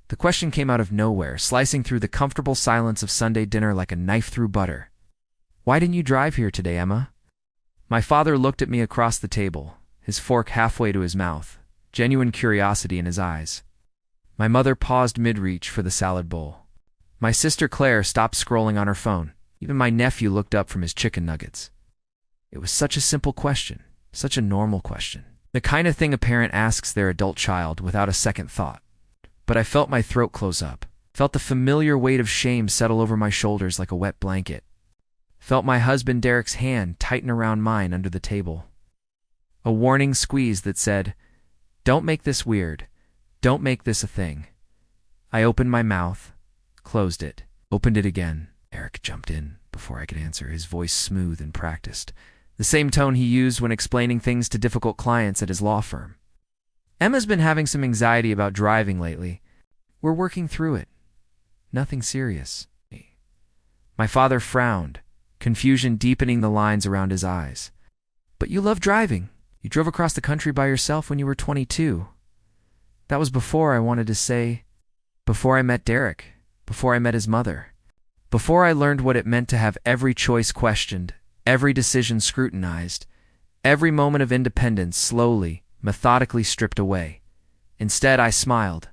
The question came out of nowhere, slicing through the comfortable silence of Sunday dinner like a knife through butter. "Why didn't you drive here today, Emma?" My father looked at me across the table, his fork halfway to his mouth, genuine curiosity in his eyes. My mother paused mid-reach for the salad bowl. My sister Claire stopped scrolling on her phone. Even my nephew looked up from his chicken nuggets. It was such a simple question, such a normal question. The kind of thing a parent asks their adult child without a second thought. But I felt my throat close up, felt the familiar weight of shame settle over my shoulders like a wet blanket, felt my husband Derek's hand tighten around mine under the table. A warning squeeze that said, "Don't make this weird. Don't make this a thing." I opened my mouth, closed it, opened it again. Derek jumped in before I could answer, his voice smooth and practiced, the same tone he used when explaining things to difficult clients at his law firm. "Emma's been having some anxiety about driving lately. We're working through it. Nothing serious." My father frowned, confusion deepening the lines around his eyes. "But you love driving. You drove across the country by yourself when you were 22. That was before I wanted to say, before I met Derek, before I met his mother, before I learned what it meant to have every choice questioned, every decision scrutinized, every moment of independence slowly, methodically stripped away. Instead, I smiled,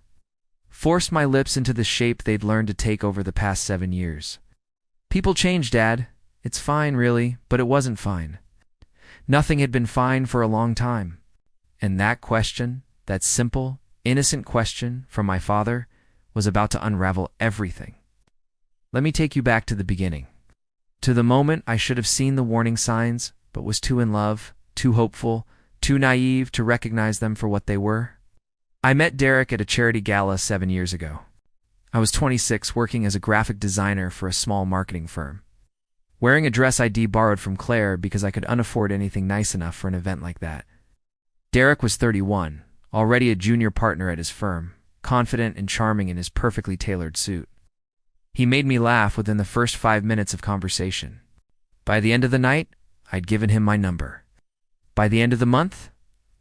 forced my lips into the shape they'd learned to take over the past 7 years. People change, Dad. It's fine, really, but it wasn't fine. Nothing had been fine for a long time. And that question, that simple, innocent question from my father, was about to unravel everything. Let me take you back to the beginning. To the moment I should have seen the warning signs, but was too in love, too hopeful, too naive to recognize them for what they were. I met Derek at a charity gala 7 years ago. I was 26, working as a graphic designer for a small marketing firm, wearing a dress ID borrowed from Claire because I could unafford anything nice enough for an event like that. Derek was 31, already a junior partner at his firm, confident and charming in his perfectly tailored suit. He made me laugh within the first 5 minutes of conversation. By the end of the night, I'd given him my number. By the end of the month,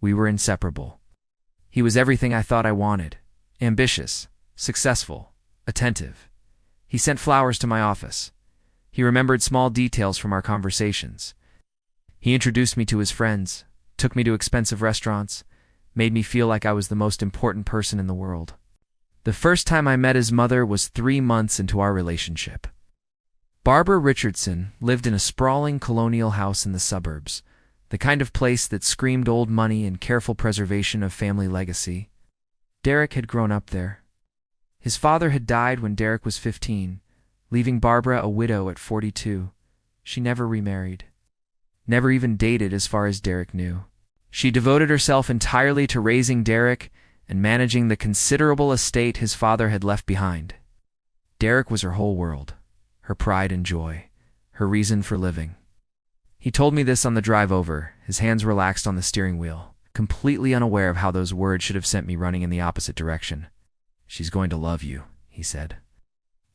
we were inseparable. He was everything I thought I wanted: ambitious, successful, attentive. He sent flowers to my office. He remembered small details from our conversations. He introduced me to his friends, took me to expensive restaurants, made me feel like I was the most important person in the world. The first time I met his mother was 3 months into our relationship. Barbara Richardson lived in a sprawling colonial house in the suburbs, the kind of place that screamed old money and careful preservation of family legacy. Derek had grown up there. His father had died when Derek was 15, leaving Barbara a widow at 42. She never remarried. Never even dated as far as Derek knew. She devoted herself entirely to raising Derek and managing the considerable estate his father had left behind. Derek was her whole world, her pride and joy, her reason for living. He told me this on the drive over, his hands relaxed on the steering wheel, completely unaware of how those words should have sent me running in the opposite direction. "She's going to love you," he said.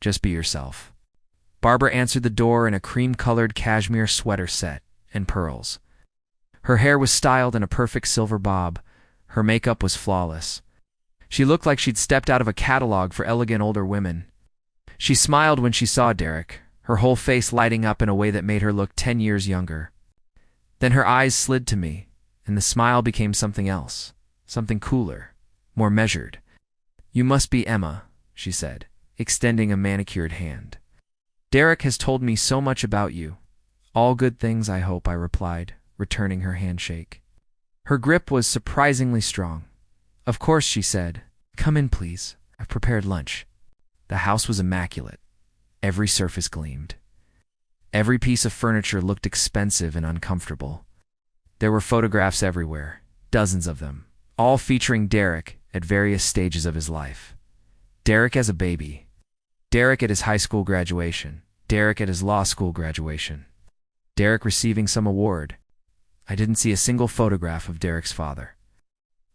"Just be yourself." Barbara answered the door in a cream-colored cashmere sweater set and pearls. Her hair was styled in a perfect silver bob. Her makeup was flawless. She looked like she'd stepped out of a catalog for elegant older women. She smiled when she saw Derek, her whole face lighting up in a way that made her look 10 years younger. Then her eyes slid to me, and the smile became something else, something cooler, more measured. "You must be Emma," she said, extending a manicured hand. "Derek has told me so much about you. All good things, I hope," I replied, returning her handshake. Her grip was surprisingly strong. "Of course," she said. "Come in, please. I've prepared lunch." The house was immaculate. Every surface gleamed. Every piece of furniture looked expensive and uncomfortable. There were photographs everywhere, dozens of them, all featuring Derek at various stages of his life. Derek as a baby. Derek at his high school graduation. Derek at his law school graduation. Derek receiving some award. I didn't see a single photograph of Derek's father.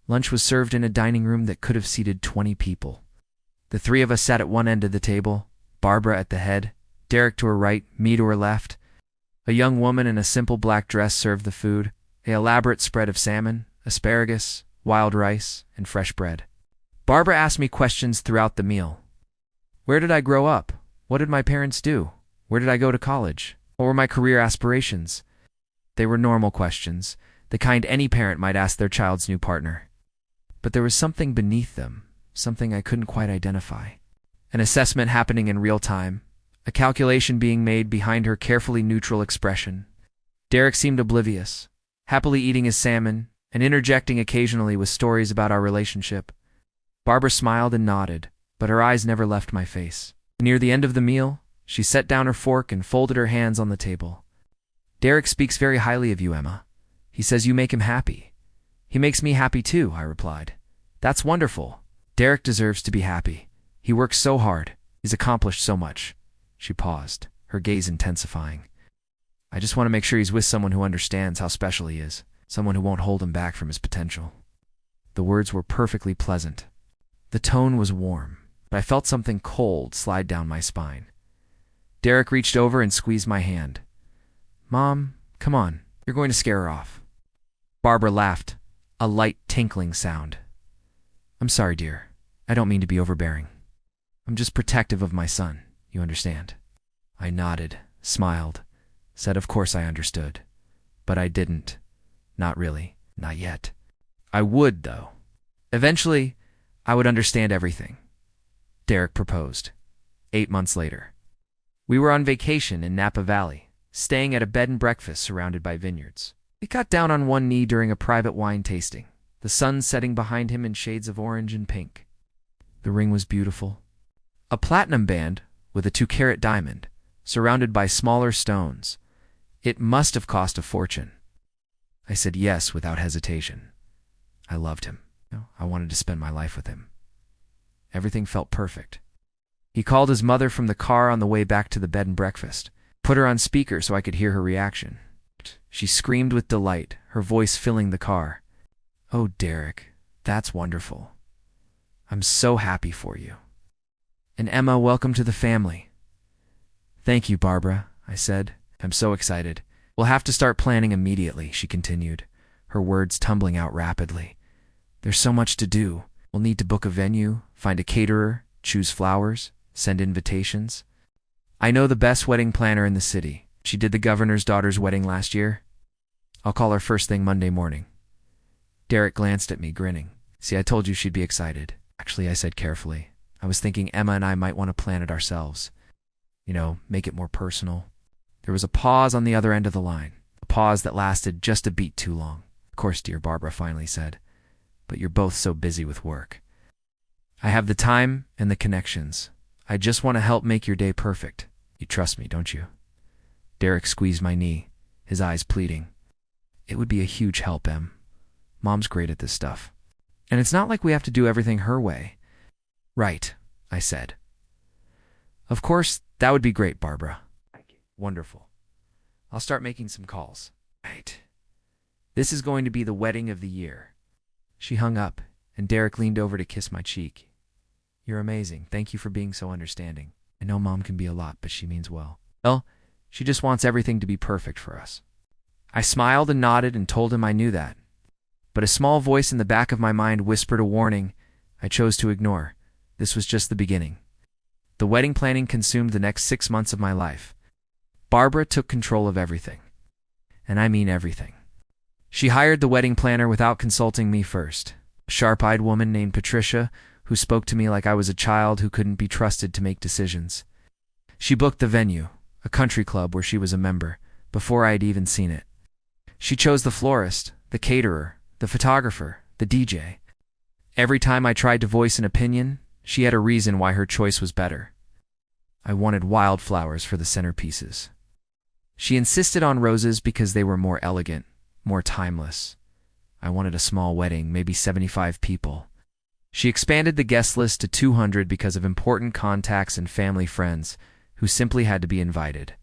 Lunch was served in a dining room that could have seated 20 people. The 3 of us sat at one end of the table, Barbara at the head, Derek to her right, me to her left. A young woman in a simple black dress served the food, an elaborate spread of salmon, asparagus, wild rice, and fresh bread. Barbara asked me questions throughout the meal. Where did I grow up? What did my parents do? Where did I go to college? What were my career aspirations? They were normal questions, the kind any parent might ask their child's new partner. But there was something beneath them, something I couldn't quite identify. An assessment happening in real time, a calculation being made behind her carefully neutral expression. Derek seemed oblivious, happily eating his salmon and interjecting occasionally with stories about our relationship. Barbara smiled and nodded, but her eyes never left my face. Near the end of the meal, she set down her fork and folded her hands on the table. Derek speaks very highly of you, Emma. He says you make him happy. He makes me happy too, I replied. That's wonderful. Derek deserves to be happy. He works so hard. He's accomplished so much. She paused, her gaze intensifying. I just want to make sure he's with someone who understands how special he is, someone who won't hold him back from his potential. The words were perfectly pleasant. The tone was warm, but I felt something cold slide down my spine. Derek reached over and squeezed my hand. Mom, come on, you're going to scare her off. Barbara laughed, a light tinkling sound. I'm sorry, dear. I don't mean to be overbearing. I'm just protective of my son, you understand? I nodded, smiled, said of course I understood. But I didn't. Not really. Not yet. I would, though. Eventually, I would understand everything. Derek proposed. 8 months later. We were on vacation in Napa Valley, staying at a bed and breakfast surrounded by vineyards. He got down on one knee during a private wine tasting, the sun setting behind him in shades of orange and pink. The ring was beautiful. A platinum band with a 2-carat diamond, surrounded by smaller stones. It must have cost a fortune. I said yes without hesitation. I loved him. I wanted to spend my life with him. Everything felt perfect. He called his mother from the car on the way back to the bed and breakfast, put her on speaker so I could hear her reaction. She screamed with delight, her voice filling the car. Oh, Derek, that's wonderful. I'm so happy for you. And Emma, welcome to the family. Thank you, Barbara, I said. I'm so excited. We'll have to start planning immediately, she continued, her words tumbling out rapidly. There's so much to do. We'll need to book a venue, find a caterer, choose flowers, send invitations. I know the best wedding planner in the city. She did the governor's daughter's wedding last year. I'll call her first thing Monday morning. Derek glanced at me, grinning. See, I told you she'd be excited. Actually, I said carefully. I was thinking Emma and I might want to plan it ourselves. Make it more personal. There was a pause on the other end of the line, a pause that lasted just a beat too long. Of course, dear, Barbara finally said, but you're both so busy with work. I have the time and the connections. I just want to help make your day perfect. You trust me, don't you? Derek squeezed my knee, his eyes pleading. It would be a huge help, Em. Mom's great at this stuff. And it's not like we have to do everything her way. Right, I said. Of course, that would be great, Barbara. Wonderful. I'll start making some calls. Right. This is going to be the wedding of the year. She hung up, and Derek leaned over to kiss my cheek. You're amazing. Thank you for being so understanding. I know Mom can be a lot, but she means well. Well, she just wants everything to be perfect for us. I smiled and nodded and told him I knew that. But a small voice in the back of my mind whispered a warning I chose to ignore. This was just the beginning. The wedding planning consumed the next 6 months of my life. Barbara took control of everything. And I mean everything. She hired the wedding planner without consulting me first. A sharp-eyed woman named Patricia, who spoke to me like I was a child who couldn't be trusted to make decisions. She booked the venue, a country club where she was a member, before I had even seen it. She chose the florist, the caterer, the photographer, the DJ. Every time I tried to voice an opinion, she had a reason why her choice was better. I wanted wildflowers for the centerpieces. She insisted on roses because they were more elegant, more timeless. I wanted a small wedding, maybe 75 people. She expanded the guest list to 200 because of important contacts and family friends who simply had to be invited.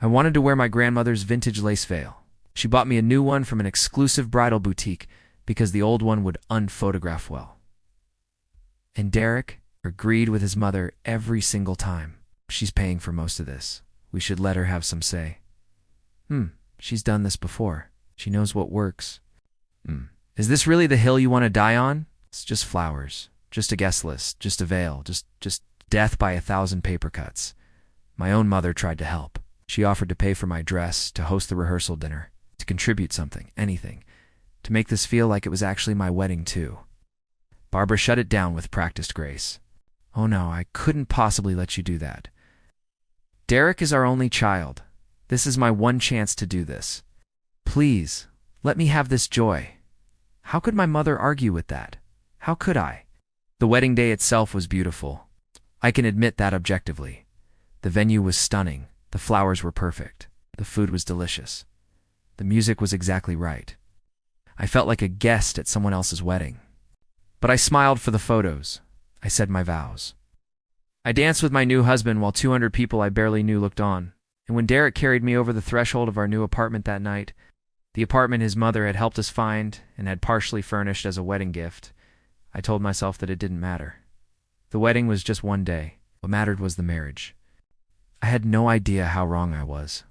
I wanted to wear my grandmother's vintage lace veil. She bought me a new one from an exclusive bridal boutique because the old one would unphotograph well. And Derek agreed with his mother every single time. She's paying for most of this. We should let her have some say. She's done this before. She knows what works. Is this really the hill you want to die on? It's just flowers, just a guest list, just a veil, just death by 1,000 paper cuts. My own mother tried to help. She offered to pay for my dress, to host the rehearsal dinner, to contribute something, anything, to make this feel like it was actually my wedding too. Barbara shut it down with practiced grace. Oh no, I couldn't possibly let you do that. Derek is our only child. This is my one chance to do this. Please, let me have this joy. How could my mother argue with that? How could I? The wedding day itself was beautiful. I can admit that objectively. The venue was stunning. The flowers were perfect. The food was delicious. The music was exactly right. I felt like a guest at someone else's wedding. But I smiled for the photos. I said my vows. I danced with my new husband while 200 people I barely knew looked on. And when Derek carried me over the threshold of our new apartment that night, the apartment his mother had helped us find and had partially furnished as a wedding gift, I told myself that it didn't matter. The wedding was just one day. What mattered was the marriage. I had no idea how wrong I was.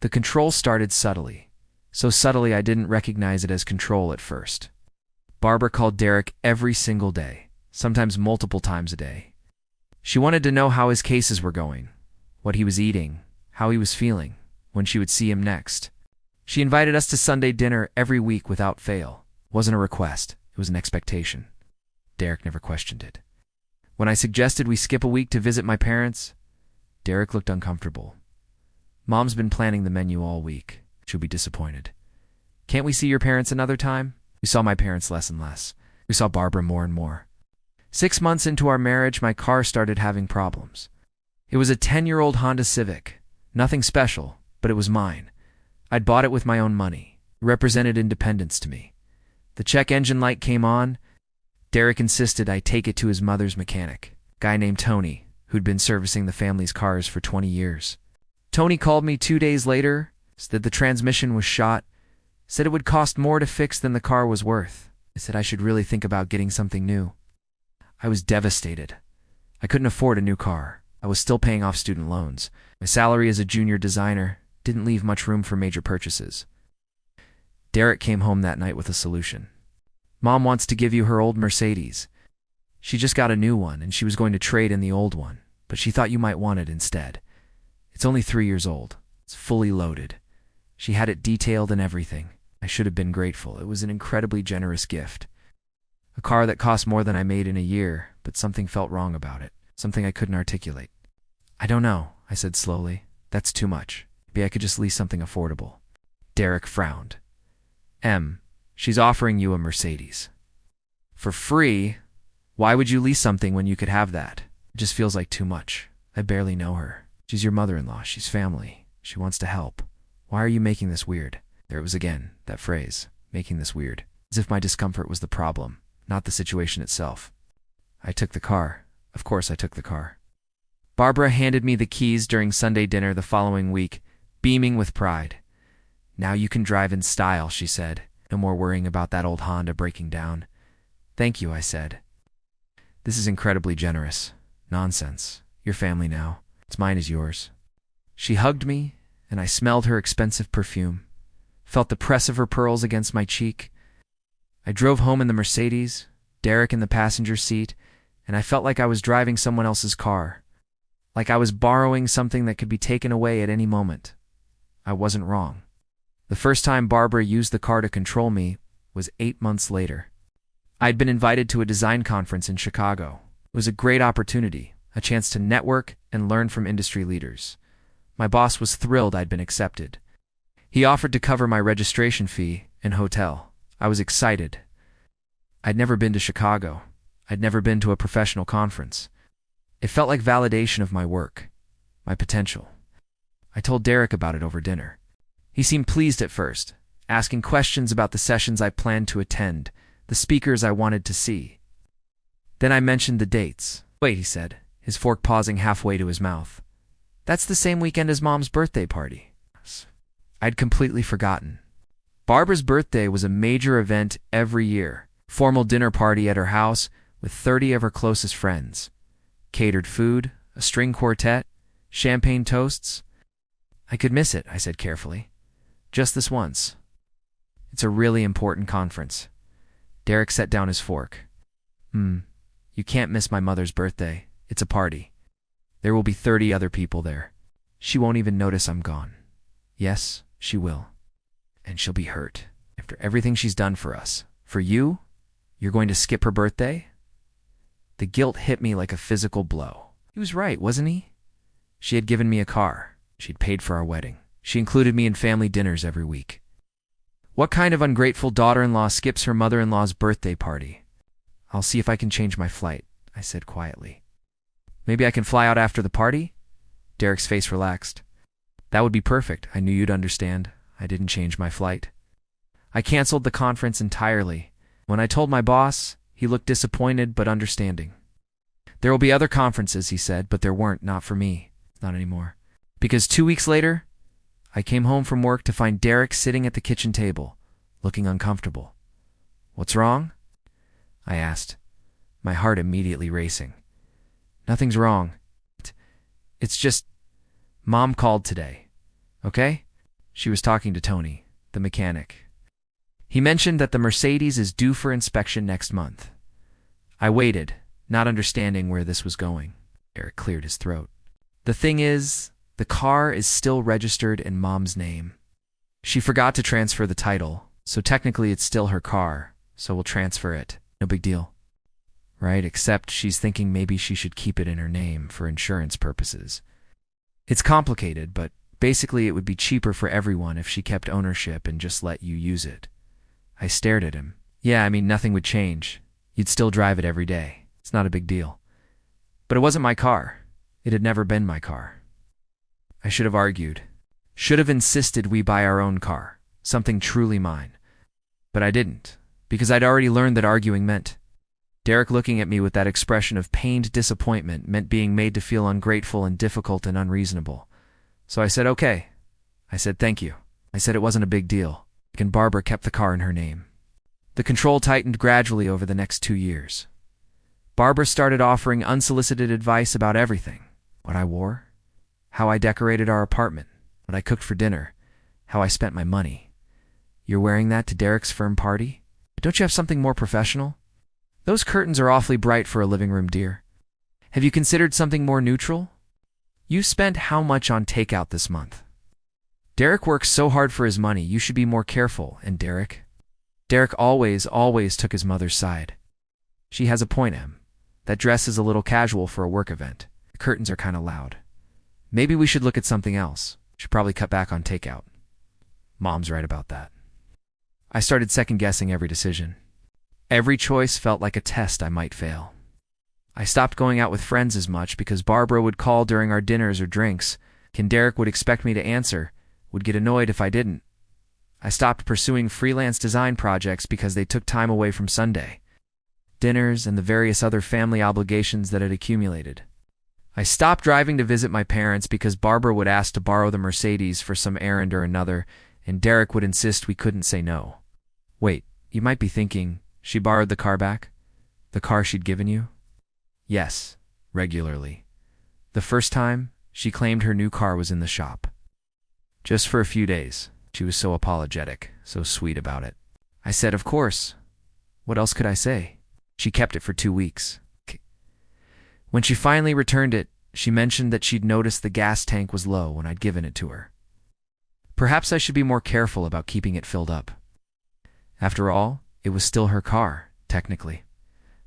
The control started subtly. So subtly I didn't recognize it as control at first. Barbara called Derek every single day, sometimes multiple times a day. She wanted to know how his cases were going, what he was eating, how he was feeling, when she would see him next. She invited us to Sunday dinner every week without fail. It wasn't a request, it was an expectation. Derek never questioned it. When I suggested we skip a week to visit my parents, Derek looked uncomfortable. Mom's been planning the menu all week. She'll be disappointed. Can't we see your parents another time? We saw my parents less and less. We saw Barbara more and more. 6 months into our marriage, my car started having problems. It was a 10-year-old Honda Civic. Nothing special, but it was mine. I'd bought it with my own money. It represented independence to me. The check engine light came on. Derek insisted I take it to his mother's mechanic, a guy named Tony, who'd been servicing the family's cars for 20 years. Tony called me 2 days later, said the transmission was shot, said it would cost more to fix than the car was worth. I said I should really think about getting something new. I was devastated. I couldn't afford a new car. I was still paying off student loans. My salary as a junior designer didn't leave much room for major purchases. Derek came home that night with a solution. Mom wants to give you her old Mercedes. She just got a new one, and she was going to trade in the old one, but she thought you might want it instead. It's only 3 years old. It's fully loaded. She had it detailed and everything. I should have been grateful. It was an incredibly generous gift. A car that cost more than I made in a year, but something felt wrong about it. Something I couldn't articulate. I don't know, I said slowly. That's too much. Maybe I could just lease something affordable. Derek frowned. She's offering you a Mercedes. For free? Why would you lease something when you could have that? It just feels like too much. I barely know her. She's your mother-in-law. She's family. She wants to help. Why are you making this weird? There it was again, that phrase, making this weird. As if my discomfort was the problem, not the situation itself. I took the car. Of course I took the car. Barbara handed me the keys during Sunday dinner the following week, beaming with pride. Now you can drive in style, she said. No more worrying about that old Honda breaking down. Thank you, I said. This is incredibly generous. Nonsense. Your family now. It's mine is yours. She hugged me, and I smelled her expensive perfume, felt the press of her pearls against my cheek. I drove home in the Mercedes, Derek in the passenger seat, and I felt like I was driving someone else's car, like I was borrowing something that could be taken away at any moment. I wasn't wrong. The first time Barbara used the car to control me was 8 months later. I'd been invited to a design conference in Chicago. It was a great opportunity, a chance to network and learn from industry leaders. My boss was thrilled I'd been accepted. He offered to cover my registration fee and hotel. I was excited. I'd never been to Chicago. I'd never been to a professional conference. It felt like validation of my work, my potential. I told Derek about it over dinner. He seemed pleased at first, asking questions about the sessions I planned to attend, the speakers I wanted to see. Then I mentioned the dates. Wait, he said, his fork pausing halfway to his mouth. That's the same weekend as Mom's birthday party. I'd completely forgotten. Barbara's birthday was a major event every year. Formal dinner party at her house with 30 of her closest friends. Catered food, a string quartet, champagne toasts. I could miss it, I said carefully. Just this once. It's a really important conference. Derek set down his fork. You can't miss my mother's birthday. It's a party. There will be 30 other people there. She won't even notice I'm gone. Yes, she will. And she'll be hurt. After everything she's done for us. For you? You're going to skip her birthday? The guilt hit me like a physical blow. He was right, wasn't he? She had given me a car. She'd paid for our wedding. She included me in family dinners every week. What kind of ungrateful daughter-in-law skips her mother-in-law's birthday party? I'll see if I can change my flight, I said quietly. Maybe I can fly out after the party? Derek's face relaxed. That would be perfect. I knew you'd understand. I didn't change my flight. I canceled the conference entirely. When I told my boss, he looked disappointed but understanding. There will be other conferences, he said, but there weren't, not for me. Not anymore. Because 2 weeks later, I came home from work to find Derek sitting at the kitchen table, looking uncomfortable. What's wrong? I asked, my heart immediately racing. Nothing's wrong. It's just, Mom called today. Okay? She was talking to Tony, the mechanic. He mentioned that the Mercedes is due for inspection next month. I waited, not understanding where this was going. Derek cleared his throat. The thing is, the car is still registered in Mom's name. She forgot to transfer the title, so technically it's still her car, so we'll transfer it. No big deal. Right? Except she's thinking maybe she should keep it in her name for insurance purposes. It's complicated, but basically it would be cheaper for everyone if she kept ownership and just let you use it. I stared at him. Yeah, I mean, nothing would change. You'd still drive it every day. It's not a big deal. But it wasn't my car. It had never been my car. I should have argued. Should have insisted we buy our own car. Something truly mine. But I didn't, because I'd already learned that arguing meant. Derek looking at me with that expression of pained disappointment meant being made to feel ungrateful and difficult and unreasonable. So I said, okay. I said, thank you. I said it wasn't a big deal. And Barbara kept the car in her name. The control tightened gradually over the next 2 years. Barbara started offering unsolicited advice about everything. What I wore, how I decorated our apartment, what I cooked for dinner, how I spent my money. You're wearing that to Derek's firm party? Don't you have something more professional? Those curtains are awfully bright for a living room, dear. Have you considered something more neutral? You spent how much on takeout this month? Derek works so hard for his money, you should be more careful. And Derek always took his mother's side. She has a point, Em. That dress is a little casual for a work event. The curtains are kind of loud. Maybe we should look at something else. Should probably cut back on takeout. Mom's right about that. I started second-guessing every decision. Every choice felt like a test I might fail. I stopped going out with friends as much because Barbara would call during our dinners or drinks, and Derek would expect me to answer, would get annoyed if I didn't. I stopped pursuing freelance design projects because they took time away from Sunday, dinners, and the various other family obligations that had accumulated. I stopped driving to visit my parents because Barbara would ask to borrow the Mercedes for some errand or another, and Derek would insist we couldn't say no. Wait, you might be thinking, she borrowed the car back? The car she'd given you? Yes, regularly. The first time, she claimed her new car was in the shop. Just for a few days. She was so apologetic, so sweet about it. I said, of course. What else could I say? She kept it for 2 weeks. When she finally returned it, she mentioned that she'd noticed the gas tank was low when I'd given it to her. Perhaps I should be more careful about keeping it filled up. After all, it was still her car, technically.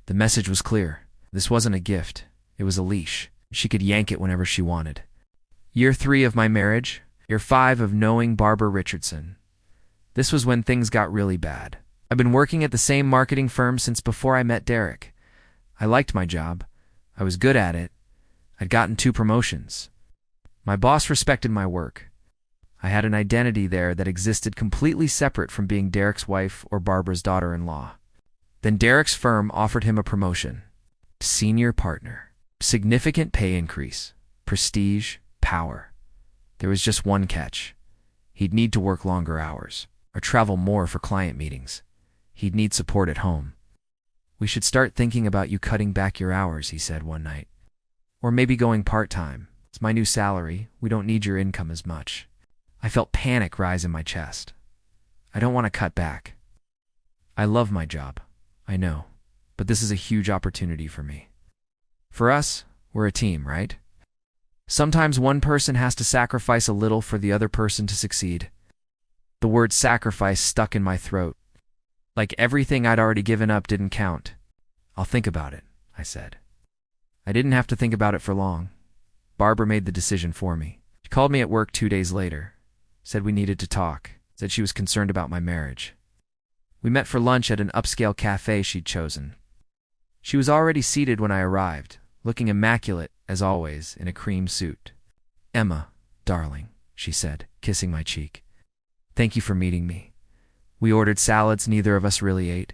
The message was clear. This wasn't a gift. It was a leash. She could yank it whenever she wanted. Year 3 of my marriage. Year 5 of knowing Barbara Richardson. This was when things got really bad. I've been working at the same marketing firm since before I met Derek. I liked my job. I was good at it. I'd gotten 2 promotions. My boss respected my work. I had an identity there that existed completely separate from being Derek's wife or Barbara's daughter-in-law. Then Derek's firm offered him a promotion. Senior partner. Significant pay increase. Prestige. Power. There was just one catch. He'd need to work longer hours, or travel more for client meetings. He'd need support at home. We should start thinking about you cutting back your hours, he said one night. Or maybe going part-time. It's my new salary. We don't need your income as much. I felt panic rise in my chest. I don't want to cut back. I love my job. I know. but this is a huge opportunity for me. For us, we're a team, right? Sometimes one person has to sacrifice a little for the other person to succeed. The word sacrifice stuck in my throat. Like everything I'd already given up didn't count. I'll think about it, I said. I didn't have to think about it for long. Barbara made the decision for me. She called me at work 2 days later, said we needed to talk, said she was concerned about my marriage. We met for lunch at an upscale cafe she'd chosen. She was already seated when I arrived, looking immaculate, as always, in a cream suit. "Emma, darling," she said, kissing my cheek. "Thank you for meeting me." We ordered salads neither of us really ate.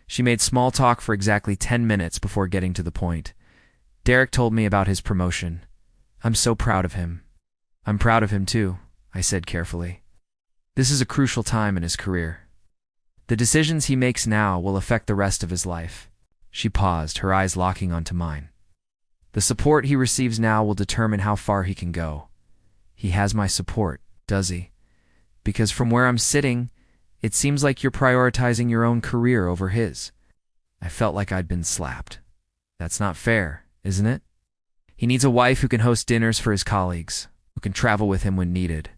She made small talk for exactly 10 minutes before getting to the point. Derek told me about his promotion. "I'm so proud of him." "I'm proud of him too," I said carefully. "This is a crucial time in his career. The decisions he makes now will affect the rest of his life." She paused, her eyes locking onto mine. "The support he receives now will determine how far he can go." "He has my support, does he? Because from where I'm sitting, it seems like you're prioritizing your own career over his." I felt like I'd been slapped. "That's not fair, isn't it? He needs a wife who can host dinners for his colleagues, who can travel with him when needed,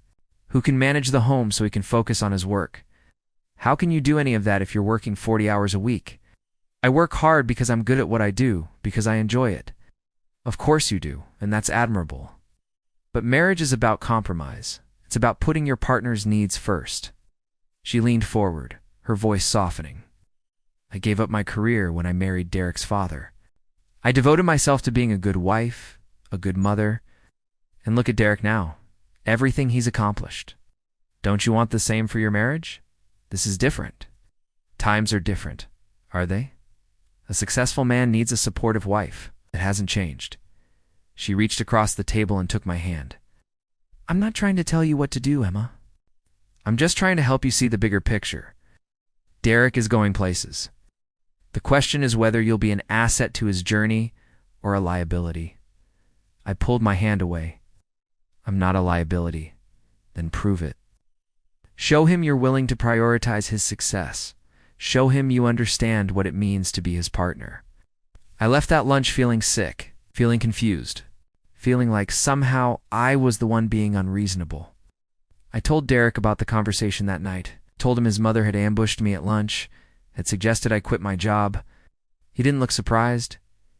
who can manage the home so he can focus on his work. How can you do any of that if you're working 40 hours a week?" "I work hard because I'm good at what I do, because I enjoy it." "Of course you do, and that's admirable. But marriage is about compromise. It's about putting your partner's needs first." She leaned forward, her voice softening. "I gave up my career when I married Derek's father. I devoted myself to being a good wife, a good mother, and look at Derek now. Everything he's accomplished. Don't you want the same for your marriage? This is different. Times are different, are they? A successful man needs a supportive wife. It hasn't changed." She reached across the table and took my hand. "I'm not trying to tell you what to do, Emma. I'm just trying to help you see the bigger picture. Derek is going places. The question is whether you'll be an asset to his journey or a liability." I pulled my hand away. "I'm not a liability." "Then prove it. Show him you're willing to prioritize his success. Show him you understand what it means to be his partner." I left that lunch feeling sick, feeling confused, feeling like somehow I was the one being unreasonable. I told Derek about the conversation that night, told him his mother had ambushed me at lunch, had suggested I quit my job. He didn't look surprised.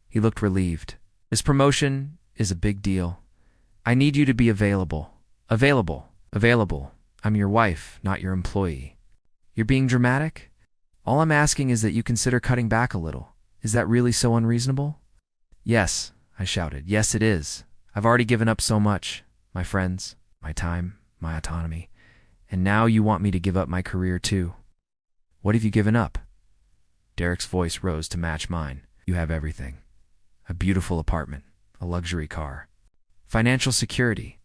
He looked relieved. "This promotion is a big deal. I need you to be available. Available. Available. I'm your wife, not your employee." "You're being dramatic? All I'm asking is that you consider cutting back a little. Is that really so unreasonable?" "Yes," I shouted. "Yes, it is. I've already given up so much. My friends, my time, my autonomy. And now you want me to give up my career too. What have you given up?" Derek's voice rose to match mine. "You have everything. A beautiful apartment, a luxury car, financial security.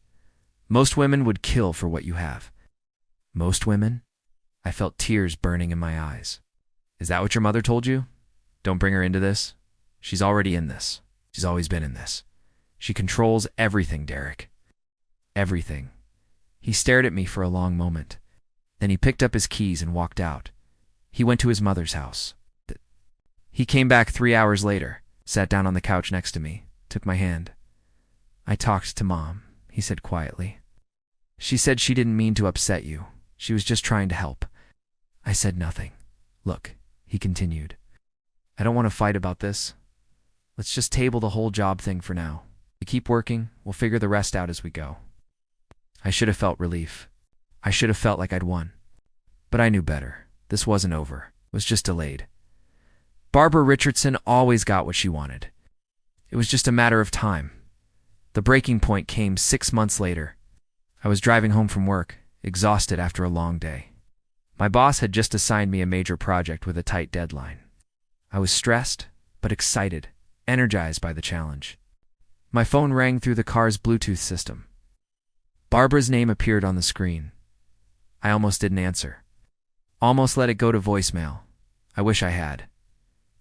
Most women would kill for what you have." "Most women?" I felt tears burning in my eyes. "Is that what your mother told you? Don't bring her into this. She's already in this. She's always been in this. She controls everything, Derek. Everything." He stared at me for a long moment. Then he picked up his keys and walked out. He went to his mother's house. He came back 3 hours later, sat down on the couch next to me, took my hand. "I talked to Mom," he said quietly. "She said she didn't mean to upset you. She was just trying to help." I said nothing. "Look," he continued, "I don't want to fight about this. Let's just table the whole job thing for now. You keep working, we'll figure the rest out as we go." I should have felt relief. I should have felt like I'd won. But I knew better. This wasn't over. It was just delayed. Barbara Richardson always got what she wanted. It was just a matter of time. The breaking point came 6 months later. I was driving home from work, exhausted after a long day. My boss had just assigned me a major project with a tight deadline. I was stressed, but excited, energized by the challenge. My phone rang through the car's Bluetooth system. Barbara's name appeared on the screen. I almost didn't answer. Almost let it go to voicemail. I wish I had.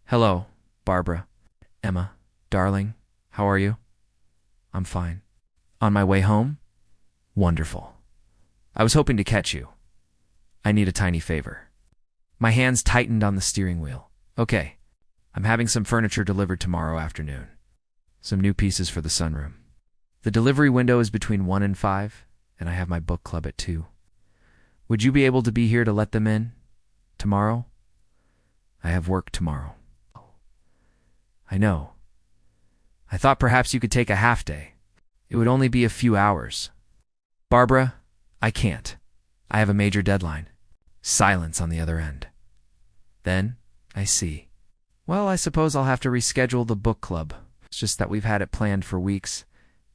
"Hello, Barbara." "Emma, darling, how are you?" "I'm fine." "On my way home?" "Wonderful. I was hoping to catch you. I need a tiny favor." My hands tightened on the steering wheel. "Okay, I'm having some furniture delivered tomorrow afternoon. Some new pieces for the sunroom. The delivery window is between 1 and 5, and I have my book club at 2. Would you be able to be here to let them in? Tomorrow? I have work tomorrow. I know. I thought perhaps you could take a half day. It would only be a few hours. Barbara, I can't. I have a major deadline. Silence on the other end. Then, I see. Well, I suppose I'll have to reschedule the book club. It's just that we've had it planned for weeks,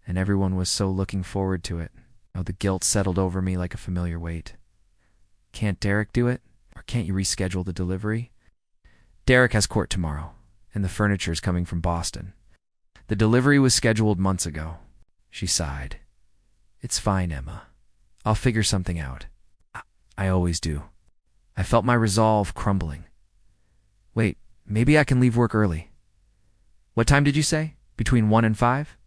and everyone was so looking forward to it. Oh, the guilt settled over me like a familiar weight. Can't Derek do it? Or can't you reschedule the delivery? Derek has court tomorrow, and the furniture is coming from Boston. The delivery was scheduled months ago. She sighed. It's fine, Emma. I'll figure something out. I always do. I felt my resolve crumbling. Wait, maybe I can leave work early. What time did you say? Between 1 and 5?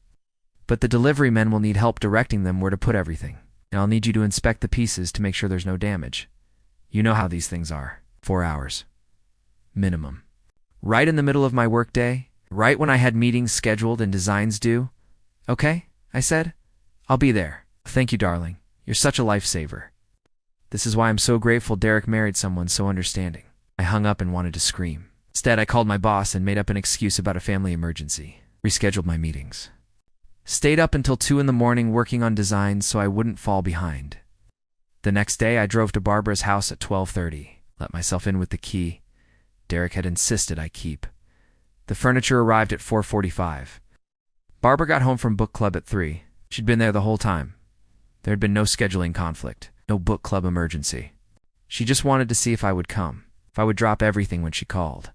But the delivery men will need help directing them where to put everything, and I'll need you to inspect the pieces to make sure there's no damage. You know how these things are. 4 hours. Minimum. Right in the middle of my workday, right when I had meetings scheduled and designs due. Okay, I said. I'll be there. Thank you, darling. You're such a lifesaver. This is why I'm so grateful Derek married someone so understanding. I hung up and wanted to scream. Instead, I called my boss and made up an excuse about a family emergency. Rescheduled my meetings. Stayed up until 2 in the morning working on designs so I wouldn't fall behind. The next day, I drove to Barbara's house at 12:30. Let myself in with the key. Derek had insisted I keep. The furniture arrived at 4:45. Barbara got home from book club at 3. She'd been there the whole time. There had been no scheduling conflict, no book club emergency. She just wanted to see if I would come, if I would drop everything when she called.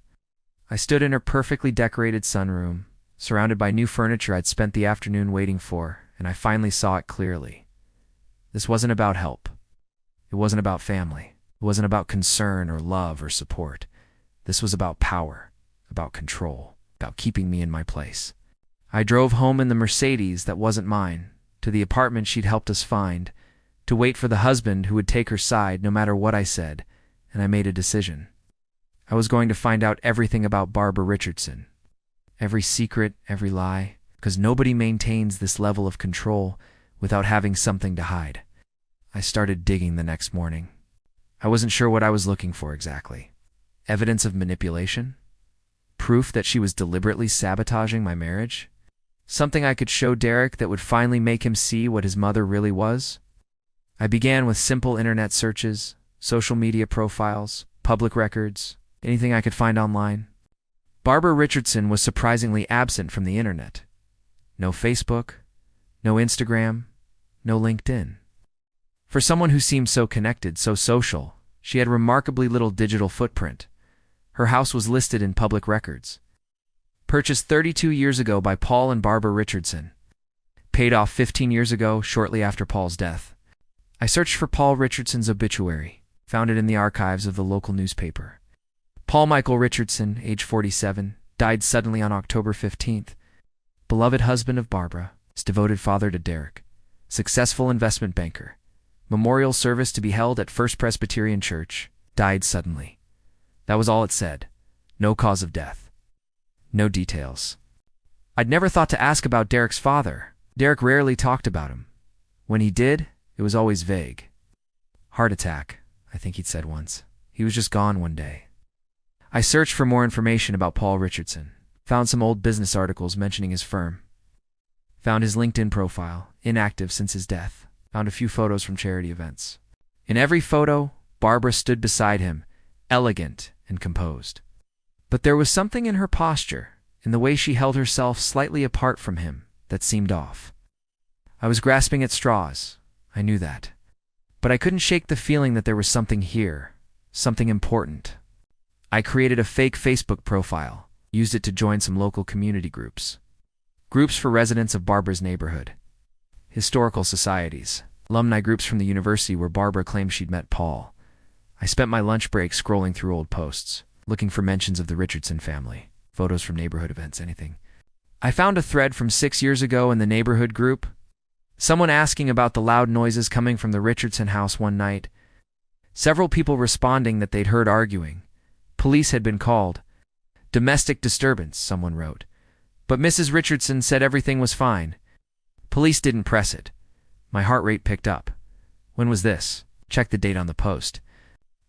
I stood in her perfectly decorated sunroom, surrounded by new furniture I'd spent the afternoon waiting for, and I finally saw it clearly. This wasn't about help. It wasn't about family. It wasn't about concern or love or support. This was about power, about control, about keeping me in my place. I drove home in the Mercedes that wasn't mine, to the apartment she'd helped us find, to wait for the husband who would take her side no matter what I said, and I made a decision. I was going to find out everything about Barbara Richardson. Every secret, every lie, because nobody maintains this level of control without having something to hide. I started digging the next morning. I wasn't sure what I was looking for exactly. Evidence of manipulation? Proof that she was deliberately sabotaging my marriage? Something I could show Derek that would finally make him see what his mother really was? I began with simple internet searches, social media profiles, public records, anything I could find online. Barbara Richardson was surprisingly absent from the internet. No Facebook, no Instagram, no LinkedIn. For someone who seemed so connected, so social, she had remarkably little digital footprint. Her house was listed in public records. Purchased 32 years ago by Paul and Barbara Richardson. Paid off 15 years ago, shortly after Paul's death. I searched for Paul Richardson's obituary, found it in the archives of the local newspaper. Paul Michael Richardson, age 47, died suddenly on October 15th. Beloved husband of Barbara, his devoted father to Derek, successful investment banker. Memorial service to be held at First Presbyterian Church, died suddenly. That was all it said. No cause of death. No details. I'd never thought to ask about Derek's father. Derek rarely talked about him. When he did, it was always vague. Heart attack, I think he'd said once. He was just gone one day. I searched for more information about Paul Richardson. Found some old business articles mentioning his firm. Found his LinkedIn profile, inactive since his death. Found a few photos from charity events. In every photo, Barbara stood beside him, elegant and composed. But there was something in her posture, in the way she held herself slightly apart from him, that seemed off. I was grasping at straws. I knew that. But I couldn't shake the feeling that there was something here, something important. I created a fake Facebook profile, used it to join some local community groups. Groups for residents of Barbara's neighborhood. Historical societies. Alumni groups from the university where Barbara claimed she'd met Paul. I spent my lunch break scrolling through old posts, looking for mentions of the Richardson family, photos from neighborhood events, anything. I found a thread from 6 years ago in the neighborhood group. Someone asking about the loud noises coming from the Richardson house one night. Several people responding that they'd heard arguing. Police had been called. Domestic disturbance, someone wrote. But Mrs. Richardson said everything was fine. Police didn't press it. My heart rate picked up. When was this? Check the date on the post.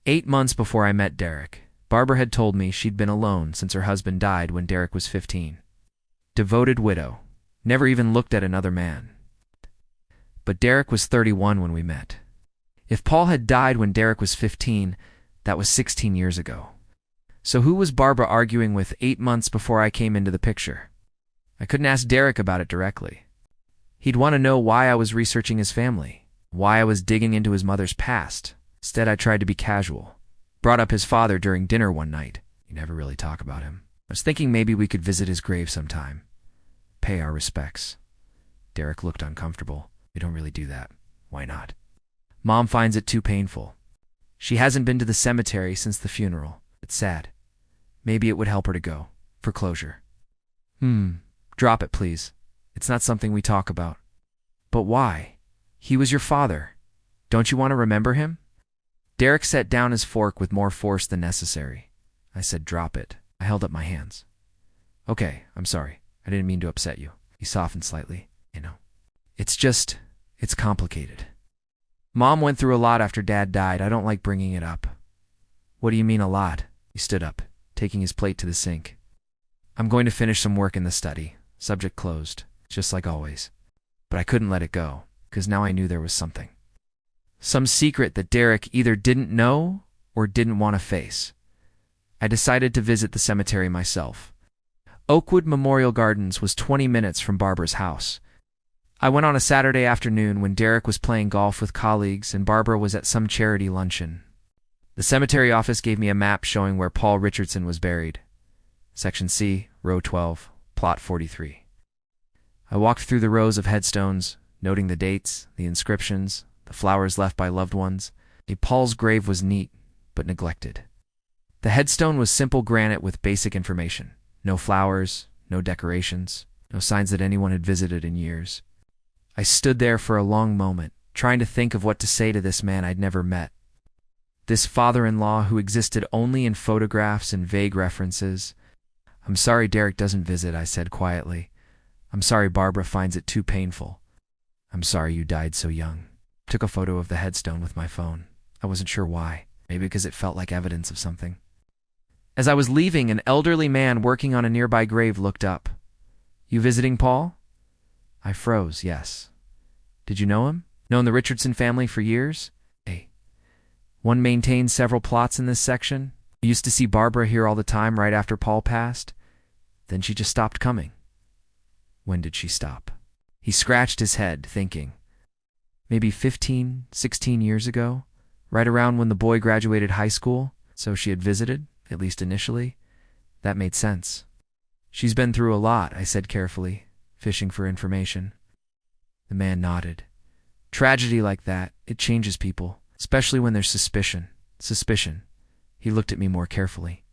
8 months before I met Derek. Barbara had told me she'd been alone since her husband died when Derek was 15. Devoted widow. Never even looked at another man. But Derek was 31 when we met. If Paul had died when Derek was 15, that was 16 years ago. So who was Barbara arguing with 8 months before I came into the picture? I couldn't ask Derek about it directly. He'd want to know why I was researching his family, why I was digging into his mother's past. Instead, I tried to be casual. Brought up his father during dinner one night. You never really talk about him. I was thinking maybe we could visit his grave sometime. Pay our respects. Derek looked uncomfortable. We don't really do that. Why not? Mom finds it too painful. She hasn't been to the cemetery since the funeral. It's sad. Maybe it would help her to go, for closure. Drop it, please. It's not something we talk about. But why? He was your father. Don't you want to remember him? Derek set down his fork with more force than necessary. I said, drop it. I held up my hands. Okay, I'm sorry. I didn't mean to upset you. He softened slightly. It's complicated. Mom went through a lot after Dad died. I don't like bringing it up. What do you mean a lot? He stood up, taking his plate to the sink. I'm going to finish some work in the study. Subject closed, just like always. But I couldn't let it go, because now I knew there was something. Some secret that Derek either didn't know or didn't want to face. I decided to visit the cemetery myself. Oakwood Memorial Gardens was 20 minutes from Barbara's house. I went on a Saturday afternoon when Derek was playing golf with colleagues and Barbara was at some charity luncheon. The cemetery office gave me a map showing where Paul Richardson was buried. Section C, row 12, plot 43. I walked through the rows of headstones, noting the dates, the inscriptions, the flowers left by loved ones. Paul's grave was neat, but neglected. The headstone was simple granite with basic information. No flowers, no decorations, no signs that anyone had visited in years. I stood there for a long moment, trying to think of what to say to this man I'd never met. This father-in-law who existed only in photographs and vague references. I'm sorry Derek doesn't visit, I said quietly. I'm sorry Barbara finds it too painful. I'm sorry you died so young. Took a photo of the headstone with my phone. I wasn't sure why. Maybe because it felt like evidence of something. As I was leaving, an elderly man working on a nearby grave looked up. You visiting Paul? I froze, yes. Did you know him? Known the Richardson family for years? One maintains several plots in this section. I used to see Barbara here all the time right after Paul passed. Then she just stopped coming. When did she stop? He scratched his head, thinking. Maybe 15, 16 years ago, right around when the boy graduated high school, so she had visited, at least initially. That made sense. She's been through a lot, I said carefully, fishing for information. The man nodded. Tragedy like that, it changes people, especially when there's suspicion. Suspicion. He looked at me more carefully.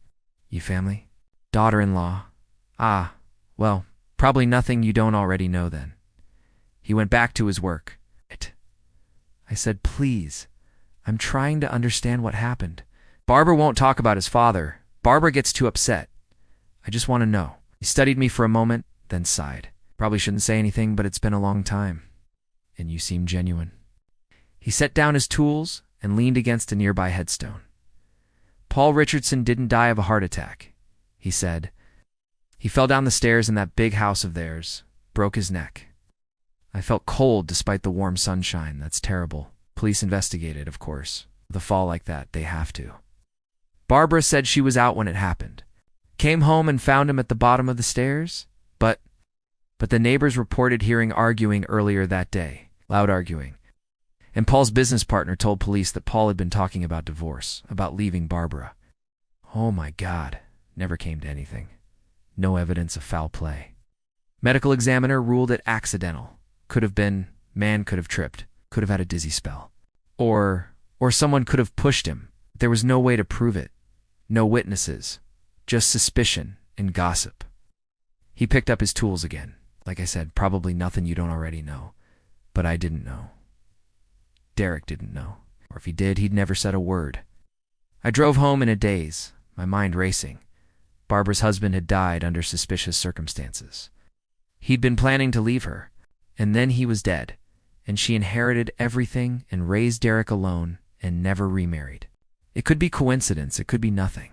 You family? Daughter-in-law. Ah, well, probably nothing you don't already know then. He went back to his work. I said, please, I'm trying to understand what happened. Barbara won't talk about his father. Barbara gets too upset. I just want to know. He studied me for a moment, then sighed. Probably shouldn't say anything, but it's been a long time. And you seem genuine. He set down his tools and leaned against a nearby headstone. Paul Richardson didn't die of a heart attack, he said. He fell down the stairs in that big house of theirs, broke his neck. I felt cold despite the warm sunshine. That's terrible. Police investigated, of course. With a fall like that, they have to. Barbara said she was out when it happened. Came home and found him at the bottom of the stairs. But the neighbors reported hearing arguing earlier that day. Loud arguing. And Paul's business partner told police that Paul had been talking about divorce, about leaving Barbara. Oh my God. Never came to anything. No evidence of foul play. Medical examiner ruled it accidental. Could have been, man could have tripped, could have had a dizzy spell. Or someone could have pushed him. There was no way to prove it. No witnesses. Just suspicion and gossip. He picked up his tools again. Like I said, probably nothing you don't already know. But I didn't know. Derek didn't know. Or if he did, he'd never said a word. I drove home in a daze, my mind racing. Barbara's husband had died under suspicious circumstances. He'd been planning to leave her, and then he was dead, and she inherited everything and raised Derek alone and never remarried. It could be coincidence, it could be nothing.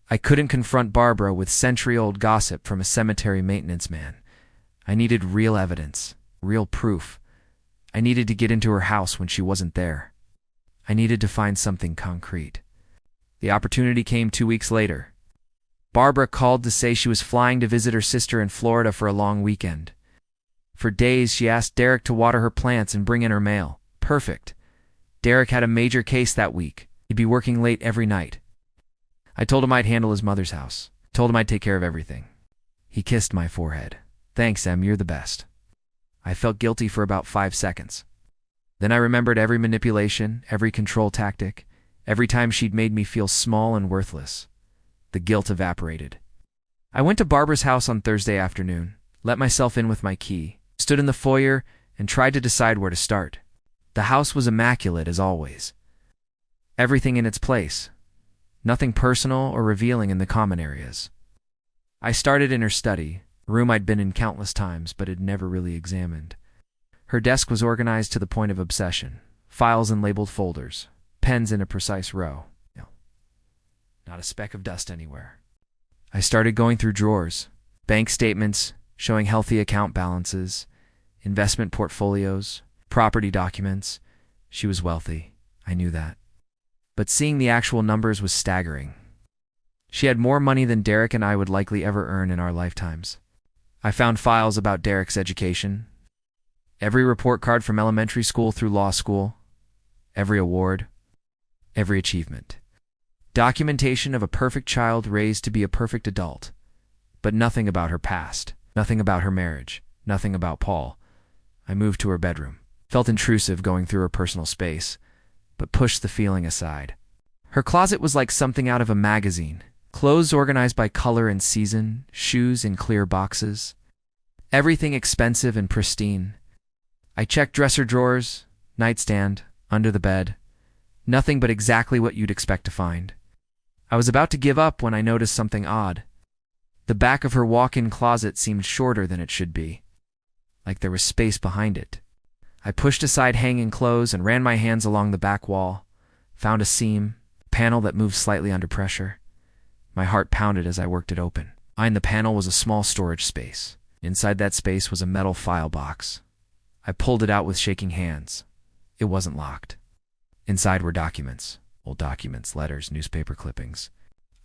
I couldn't confront Barbara with century-old gossip from a cemetery maintenance man. I needed real evidence, real proof. I needed to get into her house when she wasn't there. I needed to find something concrete. The opportunity came 2 weeks later. Barbara called to say she was flying to visit her sister in Florida for a long weekend. For days, she asked Derek to water her plants and bring in her mail. Perfect. Derek had a major case that week. He'd be working late every night. I told him I'd handle his mother's house. Told him I'd take care of everything. He kissed my forehead. Thanks, Em, you're the best. I felt guilty for about 5 seconds. Then I remembered every manipulation, every control tactic, every time she'd made me feel small and worthless. The guilt evaporated. I went to Barbara's house on Thursday afternoon, let myself in with my key, stood in the foyer, and tried to decide where to start. The house was immaculate as always. Everything in its place. Nothing personal or revealing in the common areas. I started in her study, a room I'd been in countless times but had never really examined. Her desk was organized to the point of obsession. Files in labeled folders, pens in a precise row. Not a speck of dust anywhere. I started going through drawers, bank statements showing healthy account balances, investment portfolios, property documents. She was wealthy, I knew that. But seeing the actual numbers was staggering. She had more money than Derek and I would likely ever earn in our lifetimes. I found files about Derek's education, every report card from elementary school through law school, every award, every achievement. Documentation of a perfect child raised to be a perfect adult, but nothing about her past, nothing about her marriage, nothing about Paul. I moved to her bedroom. Felt intrusive going through her personal space, but pushed the feeling aside. Her closet was like something out of a magazine, clothes organized by color and season, shoes in clear boxes, everything expensive and pristine. I checked dresser drawers, nightstand, under the bed. Nothing but exactly what you'd expect to find. I was about to give up when I noticed something odd. The back of her walk-in closet seemed shorter than it should be, like there was space behind it. I pushed aside hanging clothes and ran my hands along the back wall, found a seam, a panel that moved slightly under pressure. My heart pounded as I worked it open. Behind the panel was a small storage space. Inside that space was a metal file box. I pulled it out with shaking hands. It wasn't locked. Inside were documents. Old documents, letters, newspaper clippings.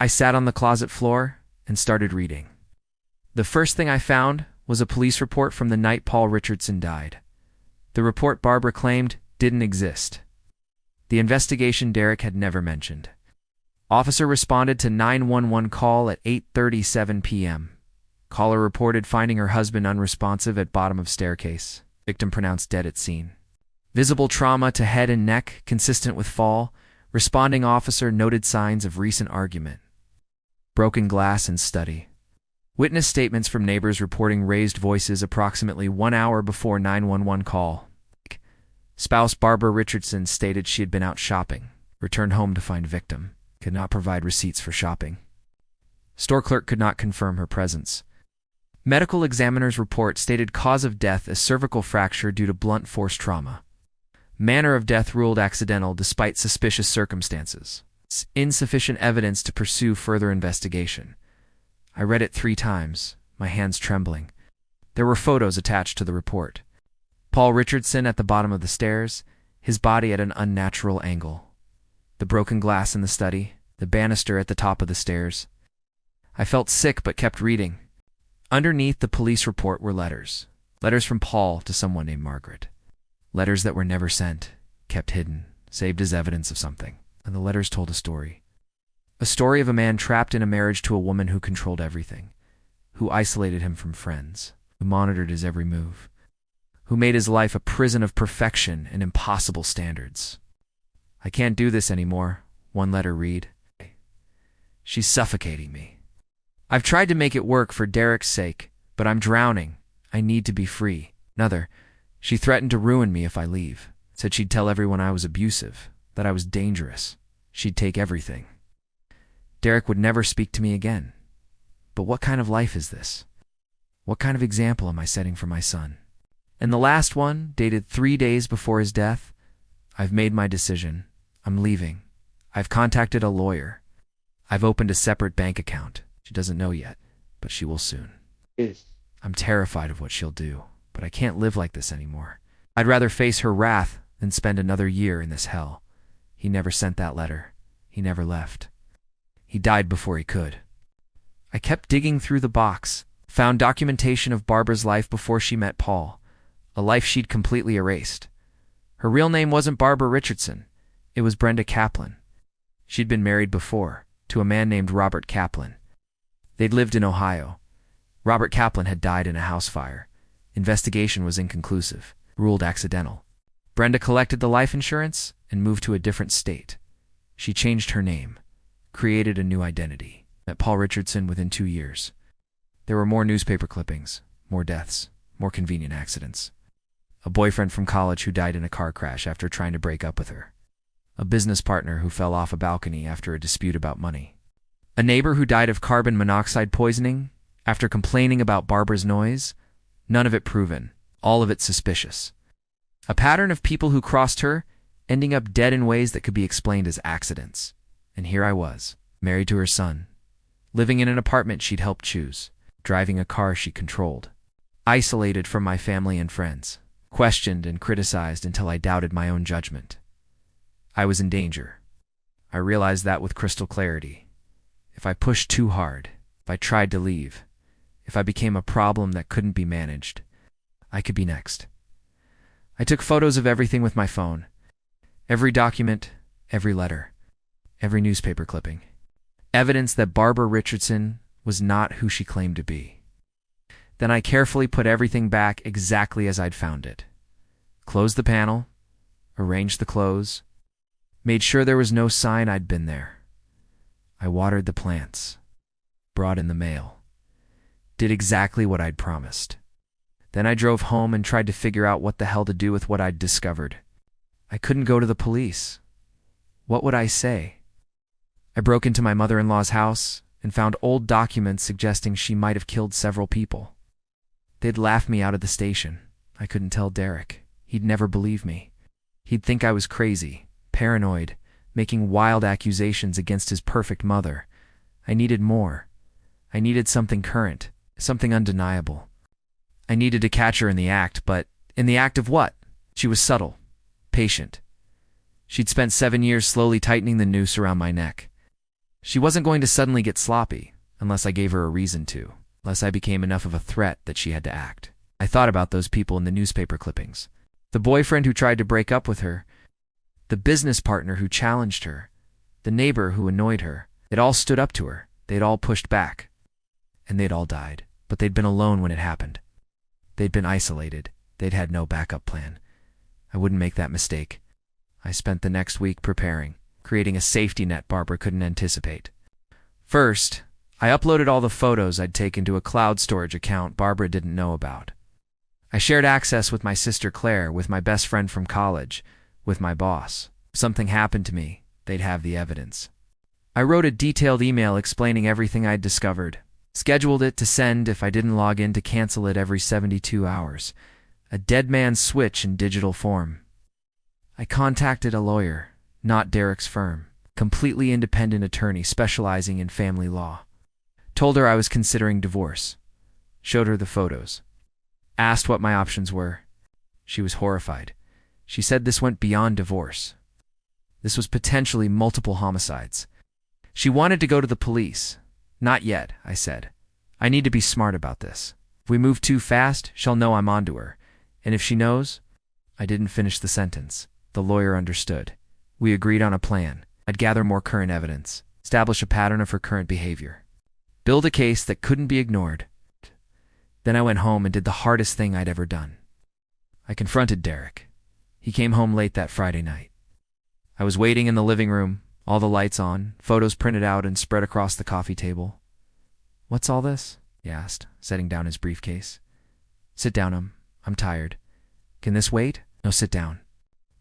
I sat on the closet floor and started reading. The first thing I found was a police report from the night Paul Richardson died. The report Barbara claimed didn't exist. The investigation Derek had never mentioned. Officer responded to 911 call at 8:37 p.m. Caller reported finding her husband unresponsive at bottom of staircase. Victim pronounced dead at scene. Visible trauma to head and neck, consistent with fall. Responding officer noted signs of recent argument. Broken glass in study. Witness statements from neighbors reporting raised voices approximately 1 hour before 911 call. Spouse Barbara Richardson stated she had been out shopping, returned home to find victim, could not provide receipts for shopping. Store clerk could not confirm her presence. Medical examiner's report stated cause of death as cervical fracture due to blunt force trauma. Manner of death ruled accidental despite suspicious circumstances. Insufficient evidence to pursue further investigation. I read it 3 times, my hands trembling. There were photos attached to the report. Paul Richardson at the bottom of the stairs, his body at an unnatural angle. The broken glass in the study, the banister at the top of the stairs. I felt sick but kept reading. Underneath the police report were letters. Letters from Paul to someone named Margaret. Letters that were never sent, kept hidden, saved as evidence of something. And the letters told a story. A story of a man trapped in a marriage to a woman who controlled everything, who isolated him from friends, who monitored his every move, who made his life a prison of perfection and impossible standards. I can't do this anymore, one letter read. She's suffocating me. I've tried to make it work for Derek's sake, but I'm drowning. I need to be free. Another. She threatened to ruin me if I leave. Said she'd tell everyone I was abusive, that I was dangerous. She'd take everything. Derek would never speak to me again. But what kind of life is this? What kind of example am I setting for my son? And the last one, dated 3 days before his death, I've made my decision. I'm leaving. I've contacted a lawyer. I've opened a separate bank account. She doesn't know yet, but she will soon. I'm terrified of what she'll do, but I can't live like this anymore. I'd rather face her wrath than spend another year in this hell. He never sent that letter. He never left. He died before he could. I kept digging through the box, found documentation of Barbara's life before she met Paul, a life she'd completely erased. Her real name wasn't Barbara Richardson. It was Brenda Kaplan. She'd been married before, to a man named Robert Kaplan. They'd lived in Ohio. Robert Kaplan had died in a house fire. Investigation was inconclusive, ruled accidental. Brenda collected the life insurance and moved to a different state. She changed her name, created a new identity, met Paul Richardson within 2 years. There were more newspaper clippings, more deaths, more convenient accidents. A boyfriend from college who died in a car crash after trying to break up with her. A business partner who fell off a balcony after a dispute about money. A neighbor who died of carbon monoxide poisoning after complaining about Barbara's noise. None of it proven, all of it suspicious. A pattern of people who crossed her, ending up dead in ways that could be explained as accidents. And here I was, married to her son, living in an apartment she'd helped choose, driving a car she controlled, isolated from my family and friends, questioned and criticized until I doubted my own judgment. I was in danger. I realized that with crystal clarity. If I pushed too hard, if I tried to leave, if I became a problem that couldn't be managed, I could be next. I took photos of everything with my phone. Every document, every letter, every newspaper clipping. Evidence that Barbara Richardson was not who she claimed to be. Then I carefully put everything back exactly as I'd found it. Closed the panel, arranged the clothes, made sure there was no sign I'd been there. I watered the plants, brought in the mail, did exactly what I'd promised. Then I drove home and tried to figure out what the hell to do with what I'd discovered. I couldn't go to the police. What would I say? I broke into my mother-in-law's house and found old documents suggesting she might have killed several people. They'd laugh me out of the station. I couldn't tell Derek. He'd never believe me. He'd think I was crazy, paranoid, making wild accusations against his perfect mother. I needed more. I needed something current, something undeniable. I needed to catch her in the act, but in the act of what? She was subtle, patient. She'd spent 7 years slowly tightening the noose around my neck. She wasn't going to suddenly get sloppy, unless I gave her a reason to, unless I became enough of a threat that she had to act. I thought about those people in the newspaper clippings. The boyfriend who tried to break up with her, the business partner who challenged her, the neighbor who annoyed her. They'd all stood up to her. They'd all pushed back. And they'd all died. But they'd been alone when it happened. They'd been isolated. They'd had no backup plan. I wouldn't make that mistake. I spent the next week preparing, creating a safety net Barbara couldn't anticipate. First, I uploaded all the photos I'd taken to a cloud storage account Barbara didn't know about. I shared access with my sister Claire, with my best friend from college, with my boss. If something happened to me, they'd have the evidence. I wrote a detailed email explaining everything I'd discovered, scheduled it to send if I didn't log in, to cancel it every 72 hours. A dead man's switch in digital form. I contacted a lawyer, not Derek's firm, completely independent attorney specializing in family law. Told her I was considering divorce. Showed her the photos. Asked what my options were. She was horrified. She said this went beyond divorce. This was potentially multiple homicides. She wanted to go to the police. Not yet, I said. I need to be smart about this. If we move too fast, she'll know I'm onto her. And if she knows... I didn't finish the sentence. The lawyer understood. We agreed on a plan. I'd gather more current evidence, establish a pattern of her current behavior, build a case that couldn't be ignored. Then I went home and did the hardest thing I'd ever done. I confronted Derek. He came home late that Friday night. I was waiting in the living room, all the lights on, photos printed out and spread across the coffee table. "What's all this?" he asked, setting down his briefcase. "Sit down, I'm tired." "Can this wait?" "No, sit down."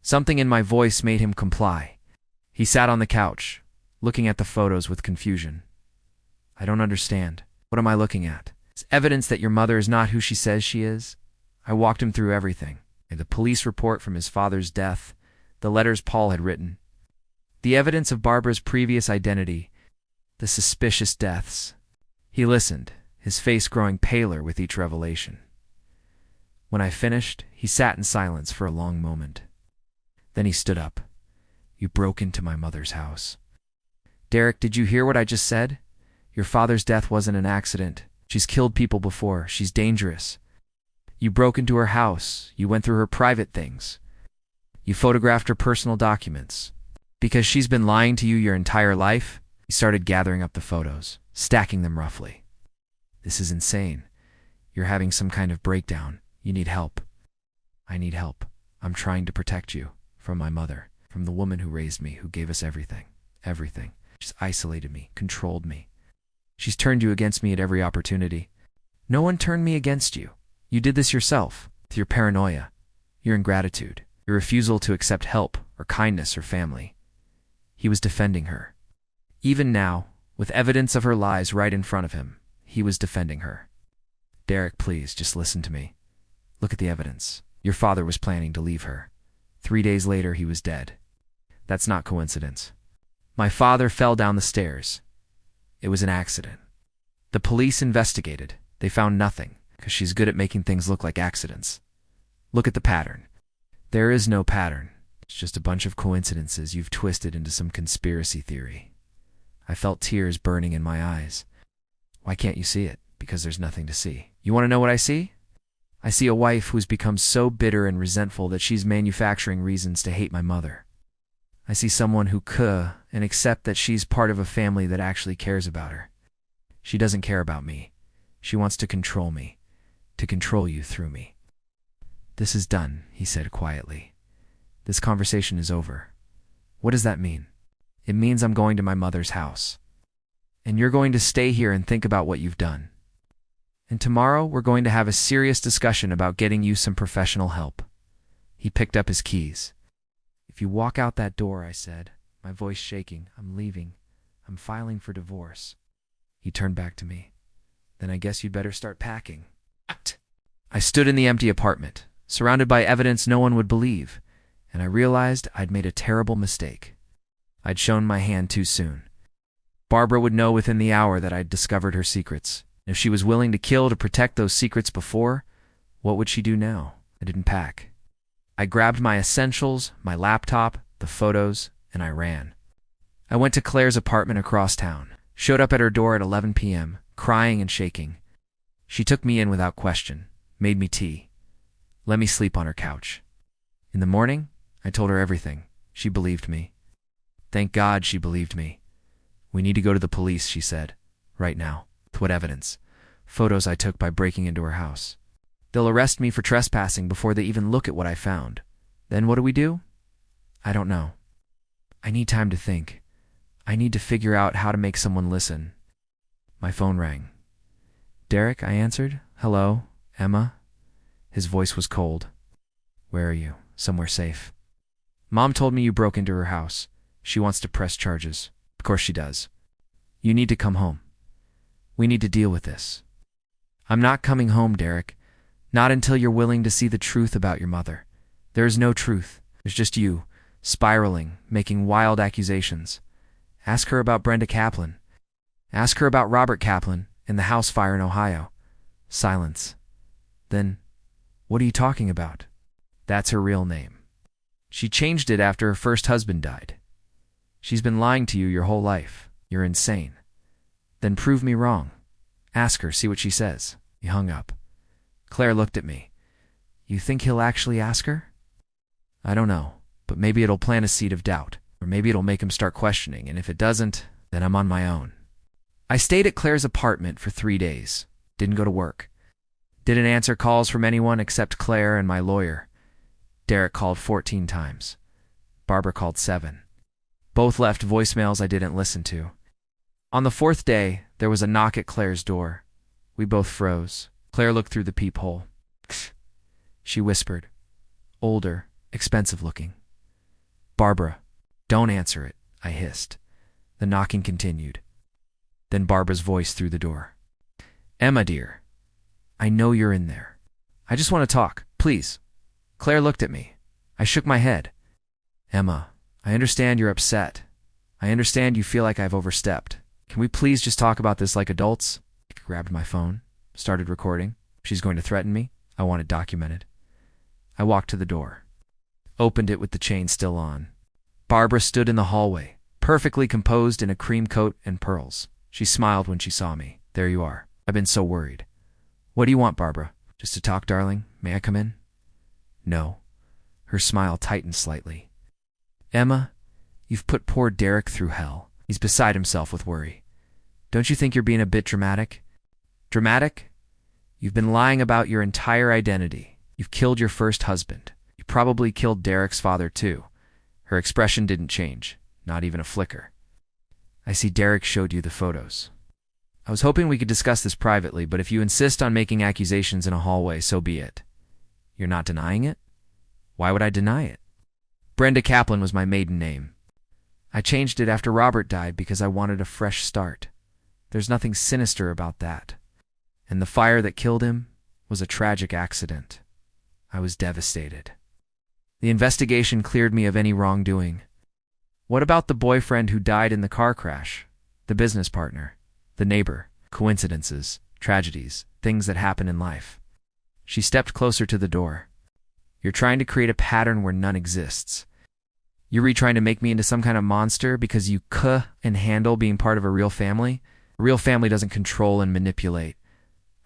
Something in my voice made him comply. He sat on the couch, looking at the photos with confusion. "I don't understand." What am I looking at? It's evidence that your mother is not who she says she is. I walked him through everything. The police report from his father's death, the letters Paul had written, the evidence of Barbara's previous identity, the suspicious deaths. He listened, his face growing paler with each revelation. When I finished, he sat in silence for a long moment. Then he stood up. You broke into my mother's house. Derek, did you hear what I just said? Your father's death wasn't an accident. She's killed people before. She's dangerous. You broke into her house. You went through her private things. You photographed her personal documents. Because she's been lying to you your entire life, he started gathering up the photos, stacking them roughly. This is insane. You're having some kind of breakdown. You need help. I need help. I'm trying to protect you from my mother, from the woman who raised me, who gave us everything. Everything. She's isolated me, controlled me. She's turned you against me at every opportunity. No one turned me against you. You did this yourself, with your paranoia, your ingratitude, your refusal to accept help or kindness or family. He was defending her. Even now, with evidence of her lies right in front of him, he was defending her. Derek, please, just listen to me. Look at the evidence. Your father was planning to leave her. 3 days later, he was dead. That's not coincidence. My father fell down the stairs. It was an accident. The police investigated. They found nothing, because she's good at making things look like accidents. Look at the pattern. There is no pattern. It's just a bunch of coincidences you've twisted into some conspiracy theory. I felt tears burning in my eyes. Why can't you see it? Because there's nothing to see. You want to know what I see? I see a wife who's become so bitter and resentful that she's manufacturing reasons to hate my mother. I see someone who could and accept that she's part of a family that actually cares about her. She doesn't care about me. She wants to control me, to control you through me. This is done, he said quietly. This conversation is over. What does that mean? It means I'm going to my mother's house. And you're going to stay here and think about what you've done. And tomorrow we're going to have a serious discussion about getting you some professional help. He picked up his keys. If you walk out that door, I said, my voice shaking, I'm leaving. I'm filing for divorce. He turned back to me. Then I guess you'd better start packing. I stood in the empty apartment, surrounded by evidence no one would believe, and I realized I'd made a terrible mistake. I'd shown my hand too soon. Barbara would know within the hour that I'd discovered her secrets. If she was willing to kill to protect those secrets before, what would she do now? I didn't pack. I grabbed my essentials, my laptop, the photos, and I ran. I went to Claire's apartment across town, showed up at her door at 11 p.m., crying and shaking. She took me in without question, made me tea, let me sleep on her couch. In the morning, I told her everything. She believed me. Thank God she believed me. We need to go to the police, she said, right now. With what evidence? Photos I took by breaking into her house. They'll arrest me for trespassing before they even look at what I found. Then what do we do? I don't know. I need time to think. I need to figure out how to make someone listen. My phone rang. Derek, I answered. Hello, Emma. His voice was cold. Where are you? Somewhere safe. Mom told me you broke into her house. She wants to press charges. Of course she does. You need to come home. We need to deal with this. I'm not coming home, Derek. Not until you're willing to see the truth about your mother. There is no truth. There's just you, spiraling, making wild accusations. Ask her about Brenda Kaplan. Ask her about Robert Kaplan and the house fire in Ohio. Silence. Then, what are you talking about? That's her real name. She changed it after her first husband died. She's been lying to you your whole life. You're insane. Then prove me wrong. Ask her, see what she says. He hung up. Claire looked at me. You think he'll actually ask her? I don't know, but maybe it'll plant a seed of doubt, or maybe it'll make him start questioning, and if it doesn't, then I'm on my own. I stayed at Claire's apartment for 3 days. Didn't go to work. Didn't answer calls from anyone except Claire and my lawyer. Derek called 14 times. Barbara called 7. Both left voicemails I didn't listen to. On the 4th day, there was a knock at Claire's door. We both froze. Claire looked through the peephole. She whispered. Older, expensive looking. Barbara, don't answer it, I hissed. The knocking continued. Then Barbara's voice through the door. Emma, dear, I know you're in there. I just want to talk, please. Claire looked at me. I shook my head. Emma, I understand you're upset. I understand you feel like I've overstepped. Can we please just talk about this like adults? I grabbed my phone, started recording. She's going to threaten me. I want it documented. I walked to the door, opened it with the chain still on. Barbara stood in the hallway, perfectly composed in a cream coat and pearls. She smiled when she saw me. There you are. I've been so worried. What do you want, Barbara? Just to talk, darling? May I come in? No. Her smile tightened slightly. Emma, you've put poor Derek through hell. He's beside himself with worry. Don't you think you're being a bit dramatic? Dramatic? You've been lying about your entire identity. You've killed your first husband. You probably killed Derek's father, too. Her expression didn't change, not even a flicker. I see Derek showed you the photos. I was hoping we could discuss this privately, but if you insist on making accusations in a hallway, so be it. You're not denying it? Why would I deny it? Brenda Kaplan was my maiden name. I changed it after Robert died because I wanted a fresh start. There's nothing sinister about that. And the fire that killed him was a tragic accident. I was devastated. The investigation cleared me of any wrongdoing. What about the boyfriend who died in the car crash? The business partner? The neighbor? Coincidences? Tragedies? Things that happen in life? She stepped closer to the door. You're trying to create a pattern where none exists. You're trying to make me into some kind of monster because you can't handle being part of a real family? A real family doesn't control and manipulate.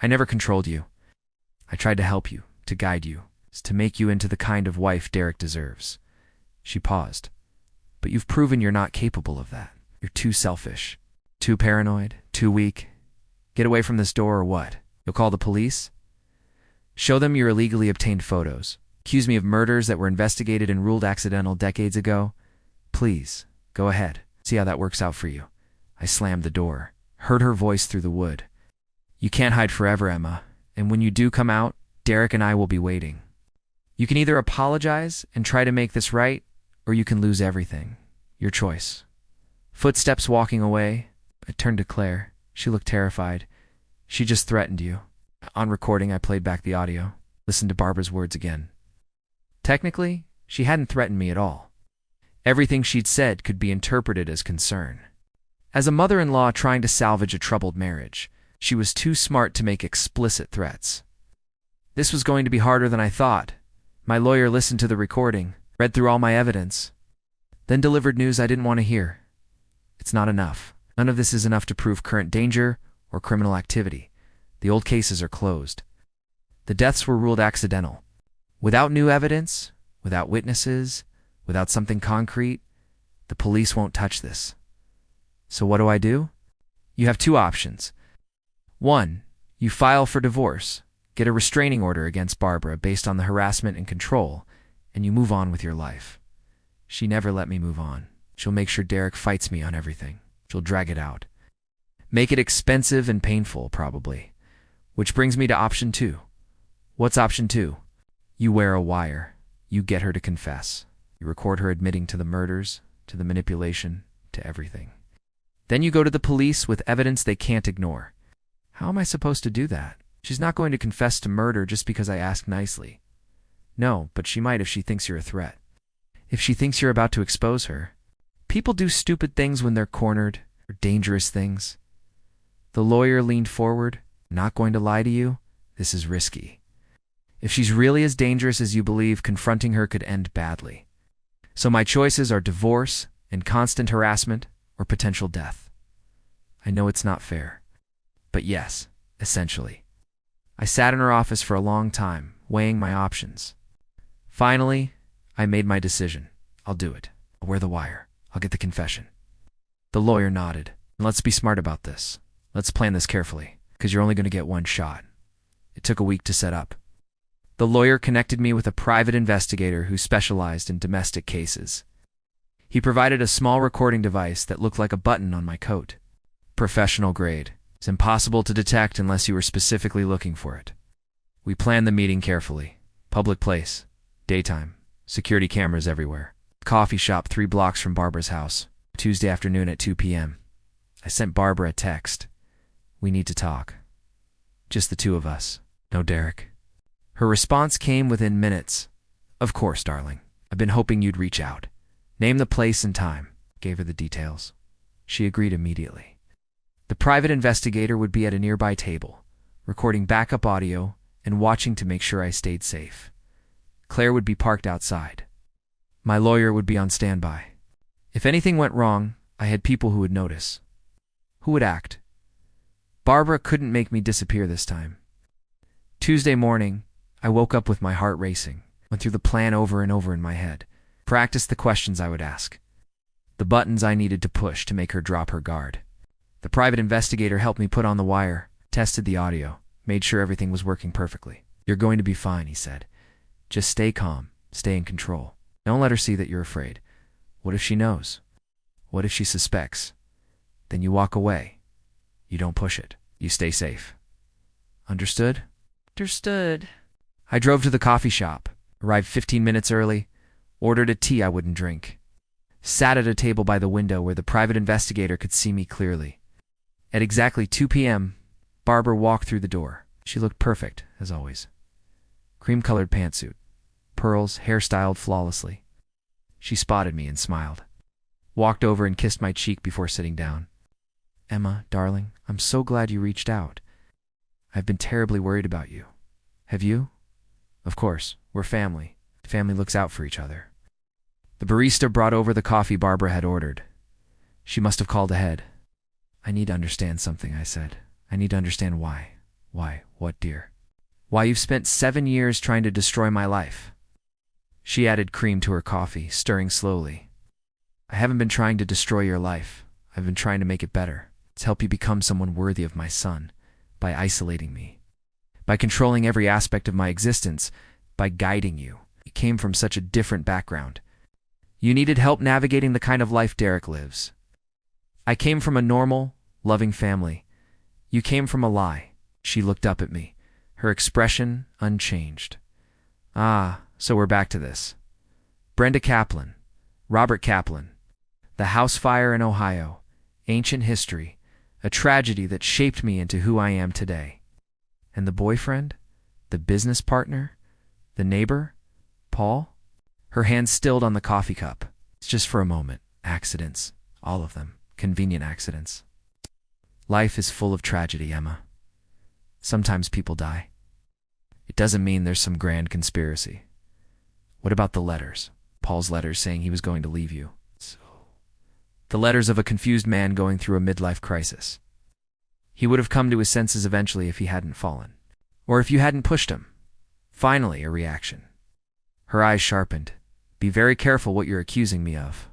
I never controlled you. I tried to help you, to guide you, to make you into the kind of wife Derek deserves. She paused. But you've proven you're not capable of that. You're too selfish, too paranoid, too weak. Get away from this door or what? You'll call the police? Show them your illegally obtained photos. Accuse me of murders that were investigated and ruled accidental decades ago. Please, go ahead. See how that works out for you. I slammed the door, heard her voice through the wood. You can't hide forever, Emma, and when you do come out, Derek and I will be waiting. You can either apologize and try to make this right, or you can lose everything. Your choice. Footsteps walking away. I turned to Claire. She looked terrified. She just threatened you. On recording, I played back the audio, listened to Barbara's words again. Technically, she hadn't threatened me at all. Everything she'd said could be interpreted as concern. As a mother-in-law trying to salvage a troubled marriage, she was too smart to make explicit threats. This was going to be harder than I thought. My lawyer listened to the recording, read through all my evidence, then delivered news I didn't want to hear. It's not enough. None of this is enough to prove current danger or criminal activity. The old cases are closed. The deaths were ruled accidental. Without new evidence, without witnesses, without something concrete, the police won't touch this. So what do? You have two options. 1, you file for divorce, get a restraining order against Barbara based on the harassment and control, and you move on with your life. She never let me move on. She'll make sure Derek fights me on everything. She'll drag it out. Make it expensive and painful, probably. Which brings me to option 2. What's option 2? You wear a wire. You get her to confess. You record her admitting to the murders, to the manipulation, to everything. Then you go to the police with evidence they can't ignore. How am I supposed to do that? She's not going to confess to murder just because I ask nicely. No, but she might if she thinks you're a threat. If she thinks you're about to expose her. People do stupid things when they're cornered, or dangerous things. The lawyer leaned forward. Not going to lie to you? This is risky. If she's really as dangerous as you believe, confronting her could end badly. So my choices are divorce and constant harassment or potential death. I know it's not fair. But yes, essentially. I sat in her office for a long time, weighing my options. Finally, I made my decision. I'll do it. I'll wear the wire. I'll get the confession. The lawyer nodded. Let's be smart about this. Let's plan this carefully, because you're only going to get one shot. It took a week to set up. The lawyer connected me with a private investigator who specialized in domestic cases. He provided a small recording device that looked like a button on my coat. Professional grade. It's impossible to detect unless you were specifically looking for it. We planned the meeting carefully. Public place. Daytime. Security cameras everywhere. Coffee shop 3 blocks from Barbara's house. Tuesday afternoon at 2 p.m. I sent Barbara a text. We need to talk. Just the two of us. No Derek. Her response came within minutes. Of course, darling. I've been hoping you'd reach out. Name the place and time. Gave her the details. She agreed immediately. The private investigator would be at a nearby table, recording backup audio and watching to make sure I stayed safe. Claire would be parked outside. My lawyer would be on standby. If anything went wrong, I had people who would notice. Who would act? Barbara couldn't make me disappear this time. Tuesday morning, I woke up with my heart racing, went through the plan over and over in my head, practiced the questions I would ask, the buttons I needed to push to make her drop her guard. The private investigator helped me put on the wire, tested the audio, made sure everything was working perfectly. You're going to be fine, he said. Just stay calm, stay in control. Don't let her see that you're afraid. What if she knows? What if she suspects? Then you walk away. You don't push it. You stay safe. Understood? Understood. I drove to the coffee shop, arrived 15 minutes early, ordered a tea I wouldn't drink, sat at a table by the window where the private investigator could see me clearly. At exactly 2 p.m., Barbara walked through the door. She looked perfect, as always. Cream-colored pantsuit, pearls, hair styled flawlessly. She spotted me and smiled, walked over and kissed my cheek before sitting down. Emma, darling, I'm so glad you reached out. I've been terribly worried about you. Have you? Of course, we're family. Family looks out for each other. The barista brought over the coffee Barbara had ordered. She must have called ahead. I need to understand something, I said. I need to understand why. Why? What, dear? Why you've spent 7 years trying to destroy my life. She added cream to her coffee, stirring slowly. I haven't been trying to destroy your life. I've been trying to make it better. To help you become someone worthy of my son. By isolating me. By controlling every aspect of my existence. By guiding you. You came from such a different background. You needed help navigating the kind of life Derek lives. I came from a normal, loving family. You came from a lie. She looked up at me, her expression unchanged. Ah, so we're back to this. Brenda Kaplan, Robert Kaplan, the house fire in Ohio, ancient history, a tragedy that shaped me into who I am today. And the boyfriend? The business partner? The neighbor? Paul? Her hand stilled on the coffee cup. It's just for a moment. Accidents. All of them. Convenient accidents. Life is full of tragedy, Emma. Sometimes people die. It doesn't mean there's some grand conspiracy. What about the letters? Paul's letters saying he was going to leave you. The letters of a confused man going through a midlife crisis. He would have come to his senses eventually if he hadn't fallen. Or if you hadn't pushed him. Finally, a reaction. Her eyes sharpened. Be very careful what you're accusing me of.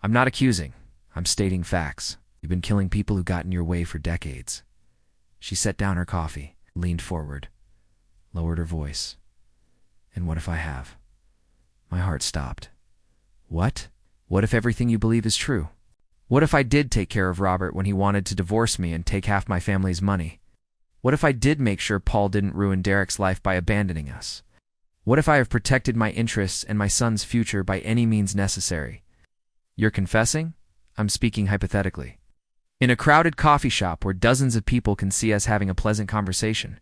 I'm not accusing. I'm stating facts. You've been killing people who got in your way for decades. She set down her coffee, leaned forward, lowered her voice. And what if I have? My heart stopped. What? What if everything you believe is true? What if I did take care of Robert when he wanted to divorce me and take half my family's money? What if I did make sure Paul didn't ruin Derek's life by abandoning us? What if I have protected my interests and my son's future by any means necessary? You're confessing? I'm speaking hypothetically. In a crowded coffee shop where dozens of people can see us having a pleasant conversation.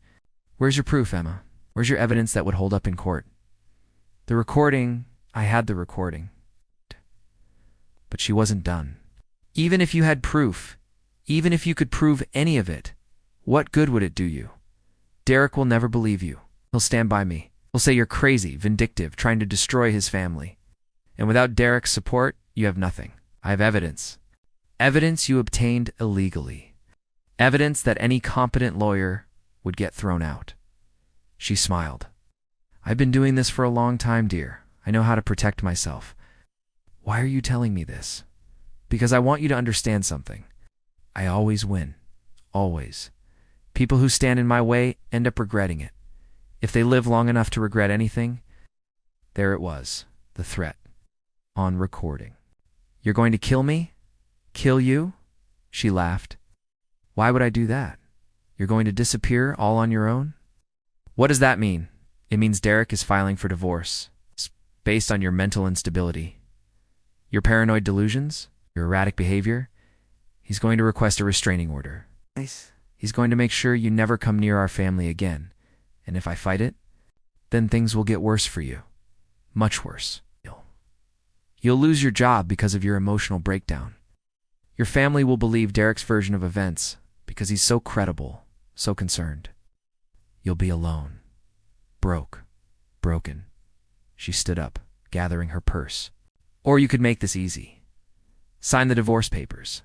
Where's your proof, Emma? Where's your evidence that would hold up in court? The recording, I had the recording. But she wasn't done. Even if you had proof, even if you could prove any of it, what good would it do you? Derek will never believe you. He'll stand by me. He'll say you're crazy, vindictive, trying to destroy his family. And without Derek's support, you have nothing. I have evidence. Evidence you obtained illegally. Evidence that any competent lawyer would get thrown out. She smiled. I've been doing this for a long time, dear. I know how to protect myself. Why are you telling me this? Because I want you to understand something. I always win. Always. People who stand in my way end up regretting it. If they live long enough to regret anything, there it was, the threat. On recording. You're going to kill me? Kill you? She laughed. Why would I do that? You're going to disappear all on your own? What does that mean? It means Derek is filing for divorce. It's based on your mental instability. Your paranoid delusions? Your erratic behavior? He's going to request a restraining order. He's going to make sure you never come near our family again. And if I fight it, then things will get worse for you. Much worse. You'll lose your job because of your emotional breakdown. Your family will believe Derek's version of events because he's so credible, so concerned. You'll be alone. Broken. She stood up, gathering her purse. Or you could make this easy. Sign the divorce papers.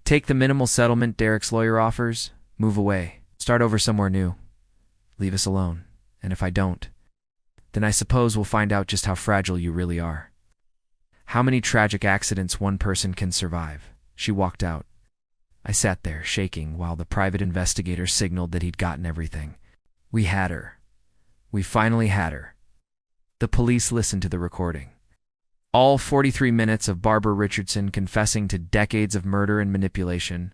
Take the minimal settlement Derek's lawyer offers, move away, start over somewhere new. Leave us alone. And if I don't, then I suppose we'll find out just how fragile you really are. How many tragic accidents one person can survive. She walked out. I sat there, shaking, while the private investigator signaled that he'd gotten everything. We had her. We finally had her. The police listened to the recording. All 43 minutes of Barbara Richardson confessing to decades of murder and manipulation.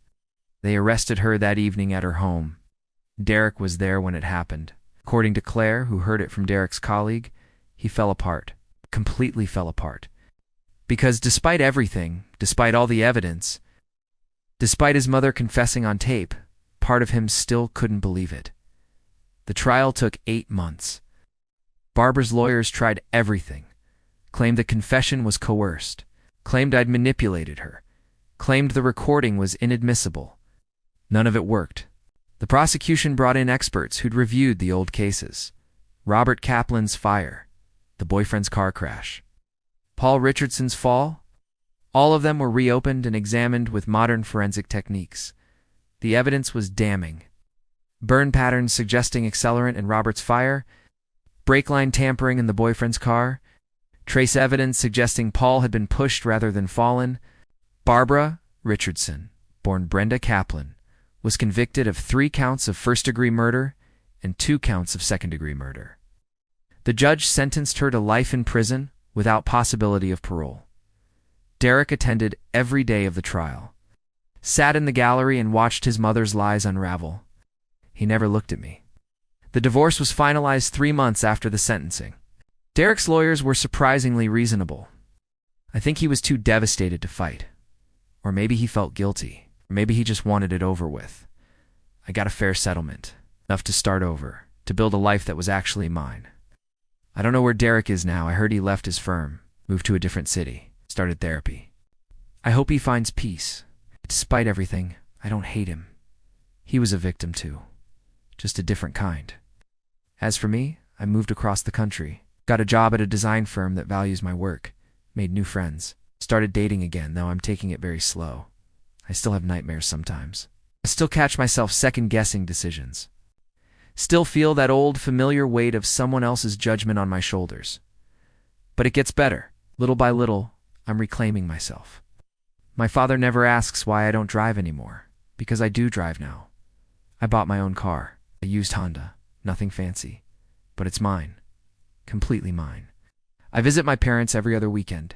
They arrested her that evening at her home. Derek was there when it happened. According to Claire, who heard it from Derek's colleague, he fell apart. Completely fell apart. Because despite everything, despite all the evidence, despite his mother confessing on tape, part of him still couldn't believe it. The trial took 8 months. Barbara's lawyers tried everything. Claimed the confession was coerced. Claimed I'd manipulated her. Claimed the recording was inadmissible. None of it worked. The prosecution brought in experts who'd reviewed the old cases. Robert Kaplan's fire. The boyfriend's car crash. Paul Richardson's fall. All of them were reopened and examined with modern forensic techniques. The evidence was damning. Burn patterns suggesting accelerant in Robert's fire. Brake line tampering in the boyfriend's car. Trace evidence suggesting Paul had been pushed rather than fallen. Barbara Richardson, born Brenda Kaplan, was convicted of 3 counts of first-degree murder and 2 counts of second-degree murder. The judge sentenced her to life in prison without possibility of parole. Derek attended every day of the trial, sat in the gallery and watched his mother's lies unravel. He never looked at me. The divorce was finalized 3 months after the sentencing. Derek's lawyers were surprisingly reasonable. I think he was too devastated to fight. Or maybe he felt guilty. Or maybe he just wanted it over with. I got a fair settlement, enough to start over, to build a life that was actually mine. I don't know where Derek is now. I heard he left his firm, moved to a different city, started therapy. I hope he finds peace. Despite everything, I don't hate him. He was a victim too, just a different kind. As for me, I moved across the country, got a job at a design firm that values my work, made new friends, started dating again, though I'm taking it very slow. I still have nightmares sometimes. I still catch myself second-guessing decisions. Still feel that old, familiar weight of someone else's judgment on my shoulders. But it gets better. Little by little, I'm reclaiming myself. My father never asks why I don't drive anymore, because I do drive now. I bought my own car, a used Honda, nothing fancy, but it's mine, completely mine. I visit my parents every other weekend.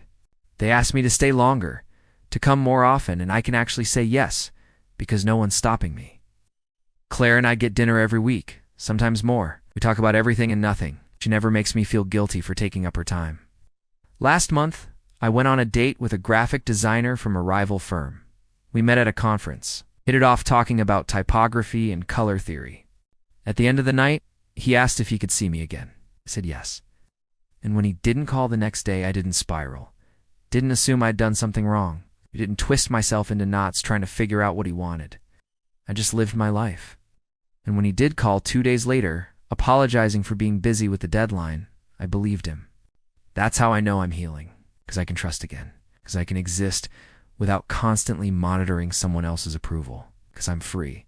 They ask me to stay longer, to come more often, and I can actually say yes, because no one's stopping me. Claire and I get dinner every week, sometimes more. We talk about everything and nothing. She never makes me feel guilty for taking up her time. Last month, I went on a date with a graphic designer from a rival firm. We met at a conference, hit it off talking about typography and color theory. At the end of the night, he asked if he could see me again. I said yes. And when he didn't call the next day, I didn't spiral. Didn't assume I'd done something wrong. I didn't twist myself into knots trying to figure out what he wanted. I just lived my life. And when he did call 2 days later, apologizing for being busy with the deadline, I believed him. That's how I know I'm healing, because I can trust again, because I can exist without constantly monitoring someone else's approval, because I'm free.